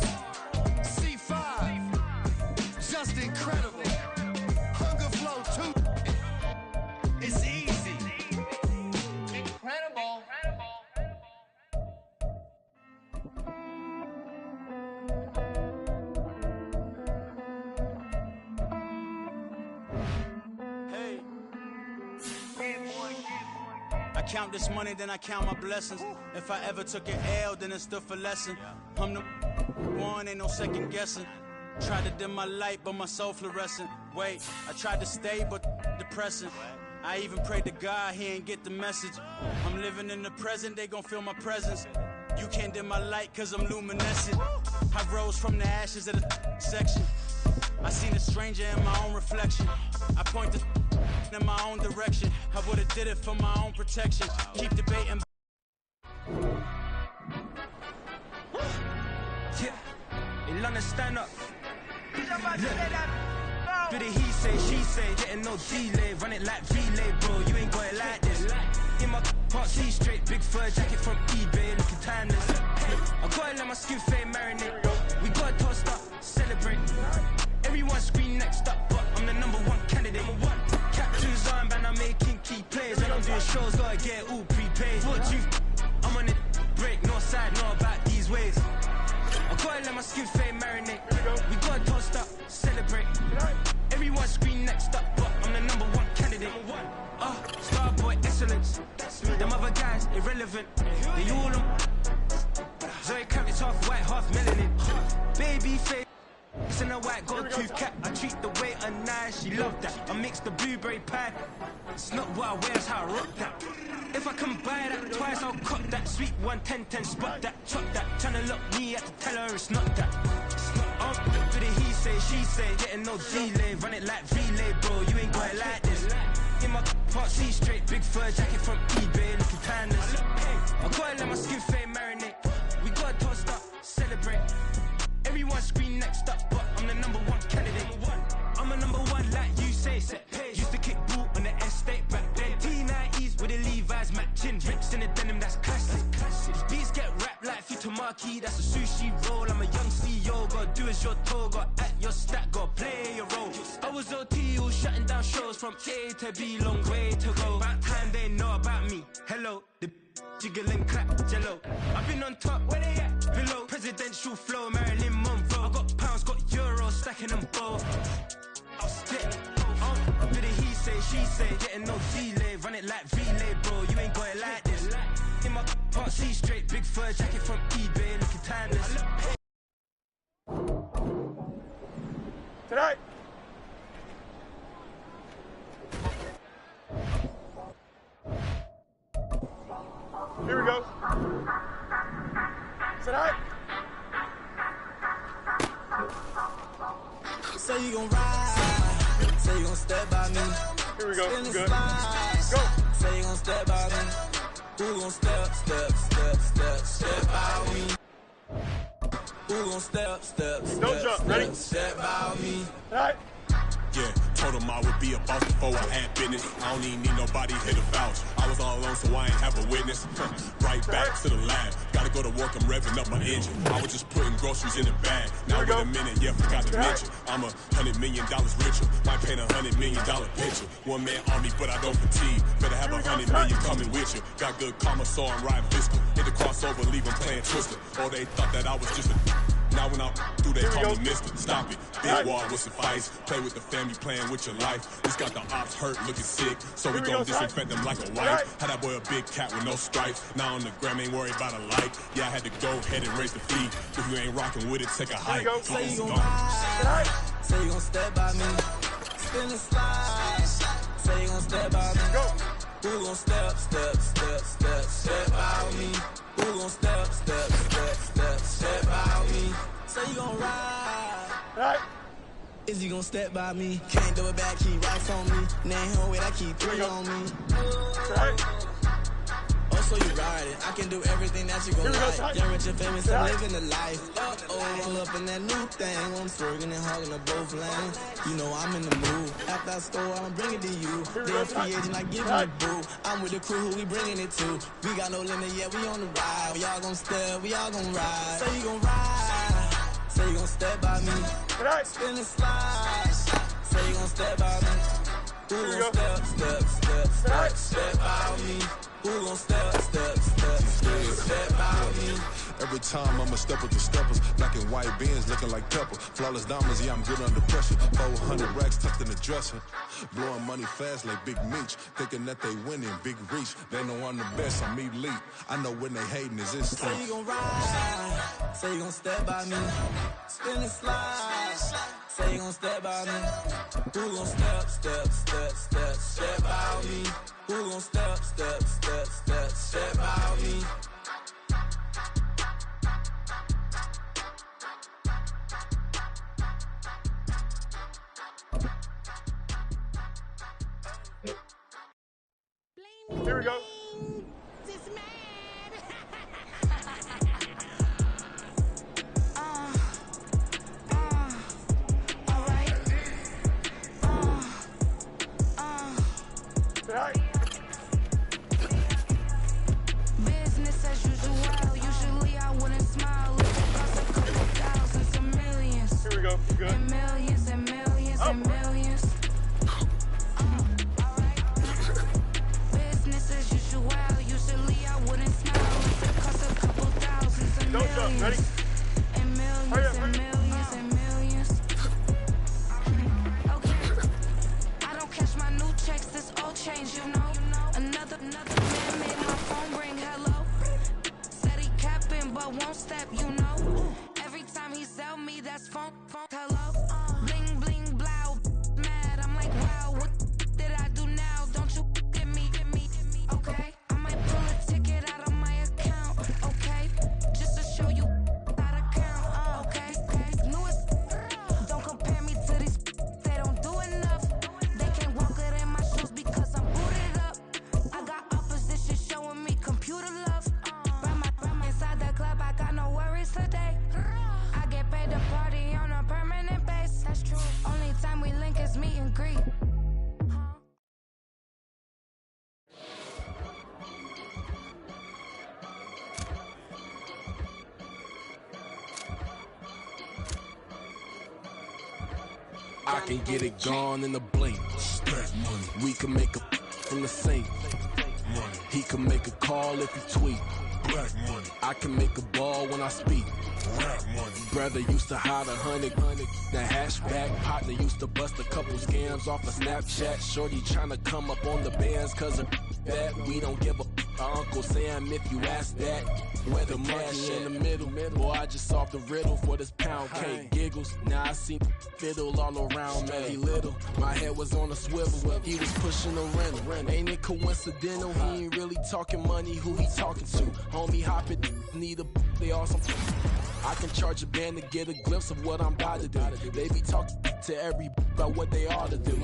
Speaker 14: C5. Just incredible. Hunger flow 2. It's easy. Incredible.
Speaker 15: I count this money, then I count my blessings. If I ever took an L, then it stood for lesson. I'm the one, ain't no second guessing. Tried to dim my light, but my soul fluorescent. Wait, I tried to stay, but depressing. I even prayed to God, he ain't get the message. I'm living in the present, they gon' feel my presence. You can't dim my light, cause I'm luminescent. I rose from the ashes of the section. I seen a stranger in my own reflection. I point the in my own direction. I would've did it for my own protection. Keep debating.
Speaker 16: Yeah, in London, stand up. Do the he say, she say, getting no delay. Run it like relay, bro. You ain't got it like this. In my can't see straight, big fur jacket from eBay, looking timeless. I gotta let my skin fade marinate. We gotta toast up, celebrate. Everyone scream next up, but I'm the #1 candidate. Captures on, man, I'm making key plays. When I'm doing shows, gotta get all prepaid. What you? I'm on it, break, no side, know about these ways. I gotta let my skin fade marinate. We gotta toast up, celebrate. Everyone scream next up, but I'm the #1 candidate. Starboy excellence. Them other guys irrelevant. They all on. Zoe Camp, it's half white, half melanin. Baby face. It's in a white gold tooth cap. I treat the waiter nice, she love that. I mix the blueberry pie. It's not what I wear, it's how I rock that. If I can buy that twice, I'll cut that. Sweet 110, spot that, chop that. Tryna look me at the tell her it's not that. Do the he say, she say, getting no delay. Run it like relay, bro. You ain't got it like this. In my part, see straight, big fur jacket from eBay, looking timeless. I gotta let my skin fade marinate. We gotta toast up, celebrate. Everyone scream next up, but I'm the #1 candidate. I'm a #1 like you say. Used to kick ball on the estate back then. T90s with the Levi's matching. Rips in the denim, that's classic. These beats get wrapped like Futamaki, that's a sushi roll. I'm a young CEO, gotta do as you're told. Gotta act your stat, gotta play your role. I was OT, all shutting down shows from A to B, long way to go. About time they know about me. Hello, the jiggle and clap, jello. I've been on top, where they at? Below, presidential flow, Marilyn Monroe. I got pounds, got euros, stacking them both.
Speaker 3: Tonight. Here we go. Tonight.
Speaker 9: Say you gon' ride, say you gon' step by me.
Speaker 3: Here we go.
Speaker 9: Spin
Speaker 3: Good.
Speaker 9: Slide.
Speaker 3: Go.
Speaker 9: Say you gon' step by me. Who gon' step by me? Who gon'
Speaker 3: Don't jump. Ready?
Speaker 9: step by me?
Speaker 3: Right.
Speaker 10: Yeah, told him I would be a boss before I had business. I don't even need nobody here to vouch. I was all alone, so I ain't have a witness. Right back to the lab. Gotta go to work, I'm revving up my engine. I was just putting groceries in the bag. Now wait a minute, yeah, forgot to mention. I'm $100 million richer. Might paint $100 million picture. One man army, but I don't fatigue. Better have $100 million coming with you. Got good karma, so I'm riding fiscal. Hit the crossover, leave them playing Twister. Or they thought that I was just a. Now when I do, they call me Mister. Stop it. Big wall with advice. Play with the family, playing with your life. This got the ops hurt, looking sick. So we gon' disinfect them like a wife. Had that boy a big cat with no stripes. Now on the gram, ain't worried about a light. Yeah, I had to go ahead and raise the fee. If you ain't rocking with it, take a hike.
Speaker 9: Say you gon' ride, say you gon' step by me. Spin and slide, say you gon' step by me. Who gon' step by me? Who gon' step by me? Say you gon' ride. Is he gon' step by me? Can't do it back, keep racks on me. Name home with I keep 3 on me. Oh, so you ride it. I can do everything that you gon' like. Young, rich, and famous, I'm living the life. All up in that new thing. I'm swerving and hogging the both lanes. You know I'm in the mood. After I score, I'm bringing it to you. Dance free agent, I give you a boo. I'm with the crew, who we bringing it to. We got no limit, yeah, we on the ride. We all gon' step, we all gon' ride. Say you gon' ride. Say you gon' step by me. Spin and slide. Say you gon' step by me. Who gon' step by me? Who gon' step by me?
Speaker 11: Every time I'ma step with the steppers, black and white beans looking like pepper. Flawless diamonds, yeah, I'm good under pressure. 400 racks tucked in the dresser. Blowing money fast like Big Meech. Thinking that they winning, big reach. They know I'm the best, I'm elite. I know when they hating is instinct.
Speaker 9: Say you gon' ride, say you gon' step by me. Spin and slide, say you gon' step by me. Who gon' step by me? Who gon' step by me?
Speaker 3: Here we go.
Speaker 6: Business as usual. Usually I wouldn't smile if it cost a couple thousands and millions.
Speaker 3: Here we go. Good.
Speaker 6: And millions and millions and millions. Business as usual. Usually I wouldn't smile if it cost a couple thousands and
Speaker 3: Don't jump. Ready?
Speaker 6: millions. And millions and millions and millions. Okay. I don't catch my new checks, this old change, you know. Another man made my phone ring, hello. Said he capping but won't step, you know. Every time he sell me, that's phone, hello. Bling, bling, blow, mad. I'm like, wow, what did I do now? Don't you get me, okay? I might pull a ticket out of my account, okay? Just to show you how to count, okay? Newest, don't compare me to these, they don't do enough. They can't walk it in my shoes because I'm booted up. I got opposition showing me computer love. Ram inside the club, I got no worries today. I get paid to party on a permanent base. That's true. Only time we link is meet and greet.
Speaker 10: I can get it gone in the blink. We can make a from the sink. He can make a call if he tweet. I can make a ball when I speak. Brother used to hide 100. The hashback partner used to bust a couple scams off of Snapchat. Shorty tryna come up on the bands cause of that. We don't give a
Speaker 17: Uncle Sam, if you ask that. Where the monkey in the middle. Boy, I just solved the riddle for this pound cake. Giggles, now I see fiddle all around me. He little, my head was on a swivel. He was pushing a rental. Ain't it coincidental? He ain't really talking money, who he talking to? Homie hopping, need a, they awesome. I can charge a band to get a glimpse of what I'm about to do. They be talking to every about what they ought to do.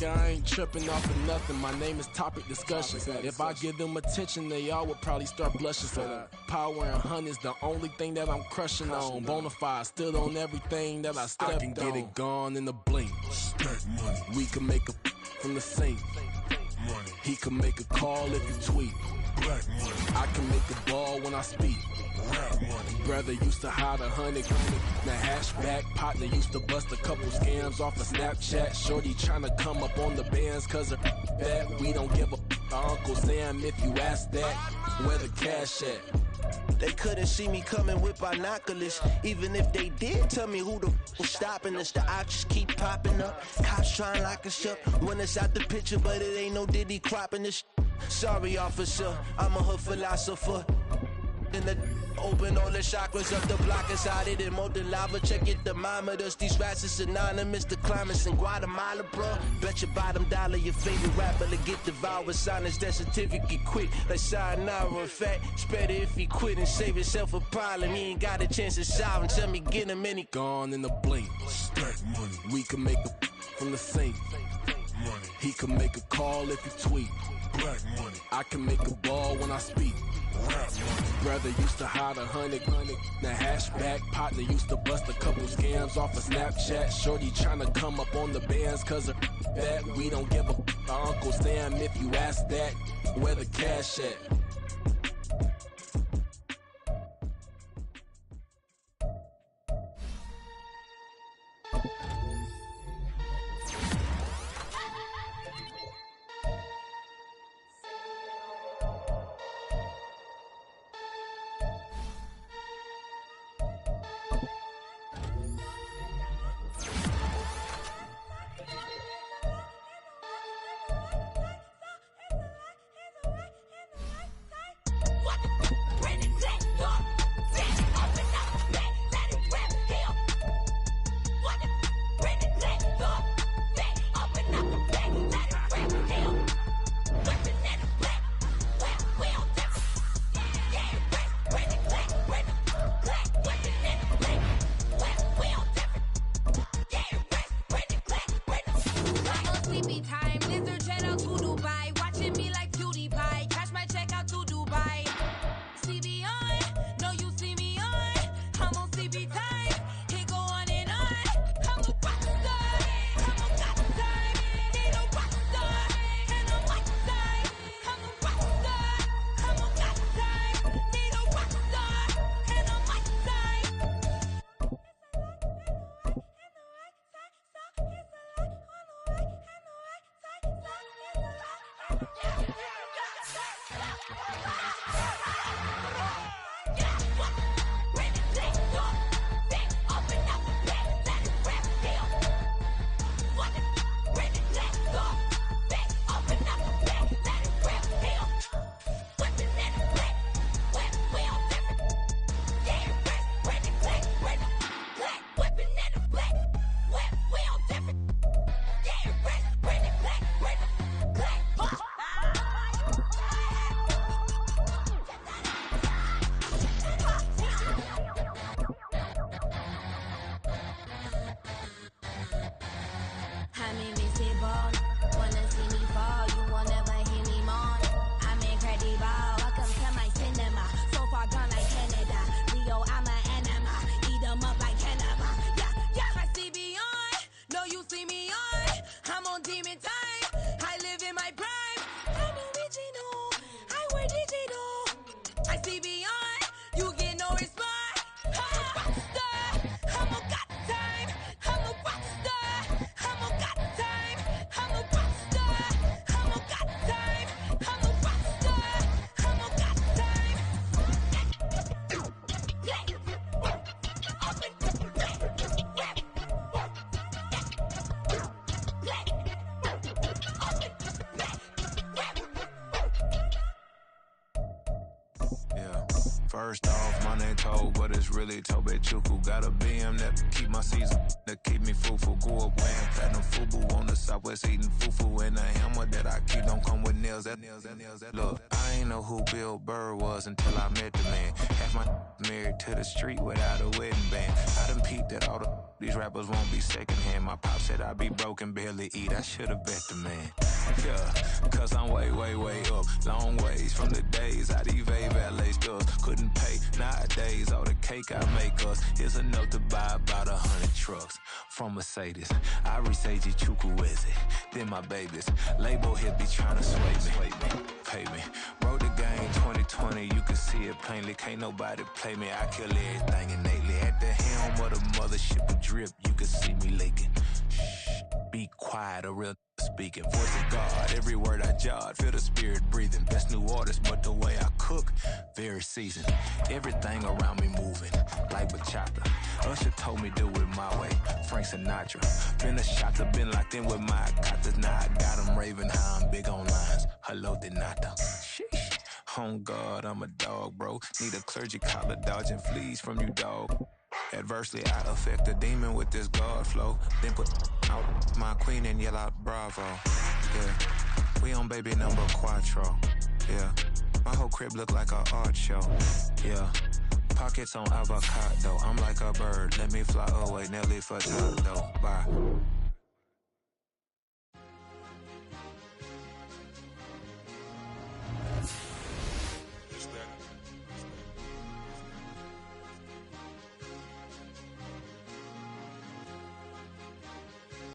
Speaker 17: I ain't tripping off of nothing. My name is topic discussion. If I give them attention, they all would probably start blushing. So power and hunt is the only thing that I'm crushing on. Bonafide, stood on everything that I stepped on. I can get it gone in a blink. Money. We can make a from the sink. Money. He can make a call if you tweet. Black money. I can make a ball when I speak. Brother used to hide 100. The hashback partner used to bust a couple scams off of Snapchat. Shorty tryna come up on the bands cause of that. We don't give a Uncle Sam if you ask that. Where the cash at?
Speaker 9: They couldn't see me coming with binoculars. Even if they did, tell me who the was stopping us. The options keep popping up. Cops trying to lock us up. When it's out the picture, but it ain't no Diddy cropping this. Sorry, officer, I'm a hood philosopher. In the open all the chakras of the block inside it and molten lava. Check it, thermometers. These rats is synonymous to climates in Guatemala, bro. Bet your bottom dollar your favorite rapper to get devoured. Sign his death certificate quick. Like sayonara. In fact, it's better if he quit and save himself a problem. He ain't got a chance to solve him. Tell me get him any
Speaker 17: gone in the blink. Stack money. We can make a from the sink. Money. He can make a call if you tweet. Black money. I can make a ball when I speak. Brother used to hide 100. The hashback partner used to bust a couple scams off of Snapchat. Shorty tryna come up on the bands cause of that. We don't give a Uncle Sam if you ask that. Where the cash at?
Speaker 18: First off, my name Toad, but it's really Tobe Chuku. Got a BM that keep my season, that keep me fufu. Grew up wearing platinum fubu on the southwest eating fufu. And the hammer that I keep don't come with nails. Look, I ain't know who Bill Burr was until I met the man. Half my married to the street without a wedding band. I done peeped that all these rappers won't be secondhand. My pop said I'd be broken, barely eat. I should've bet the man. Yeah, cause I'm way up, long ways from the days I evade valet stores. Couldn't pay nowadays, all the cake I make us is enough to buy about 100 trucks from Mercedes. I resage Chukwueze, then my babies. Label here be trying to sway me, pay me. Wrote the game 2020, you can see it plainly. Can't nobody play me, I kill everything innately. At the helm of the mothership of drip, you can see me leaking. Shh, be quiet, a real speaking. Voice of God, every word I jot, feel the spirit breathing. Best new artist, but the way I cook, very seasoned. Everything around me moving, like bachata. Usher told me do it my way, Frank Sinatra. Been a shotter, been locked in with my cotters. Now I got them raving how I'm big on lines. Hello, Denata. Sheesh. On God, I'm a dog, bro. Need a clergy collar, dodging fleas from you, dog. Adversely, I affect the demon with this God flow. Then put out my queen and yell out bravo. Yeah, we on baby number quattro. Yeah, my whole crib look like a art show. Yeah, pockets on avocado. I'm like a bird, let me fly away, Nelly for taco. Bye.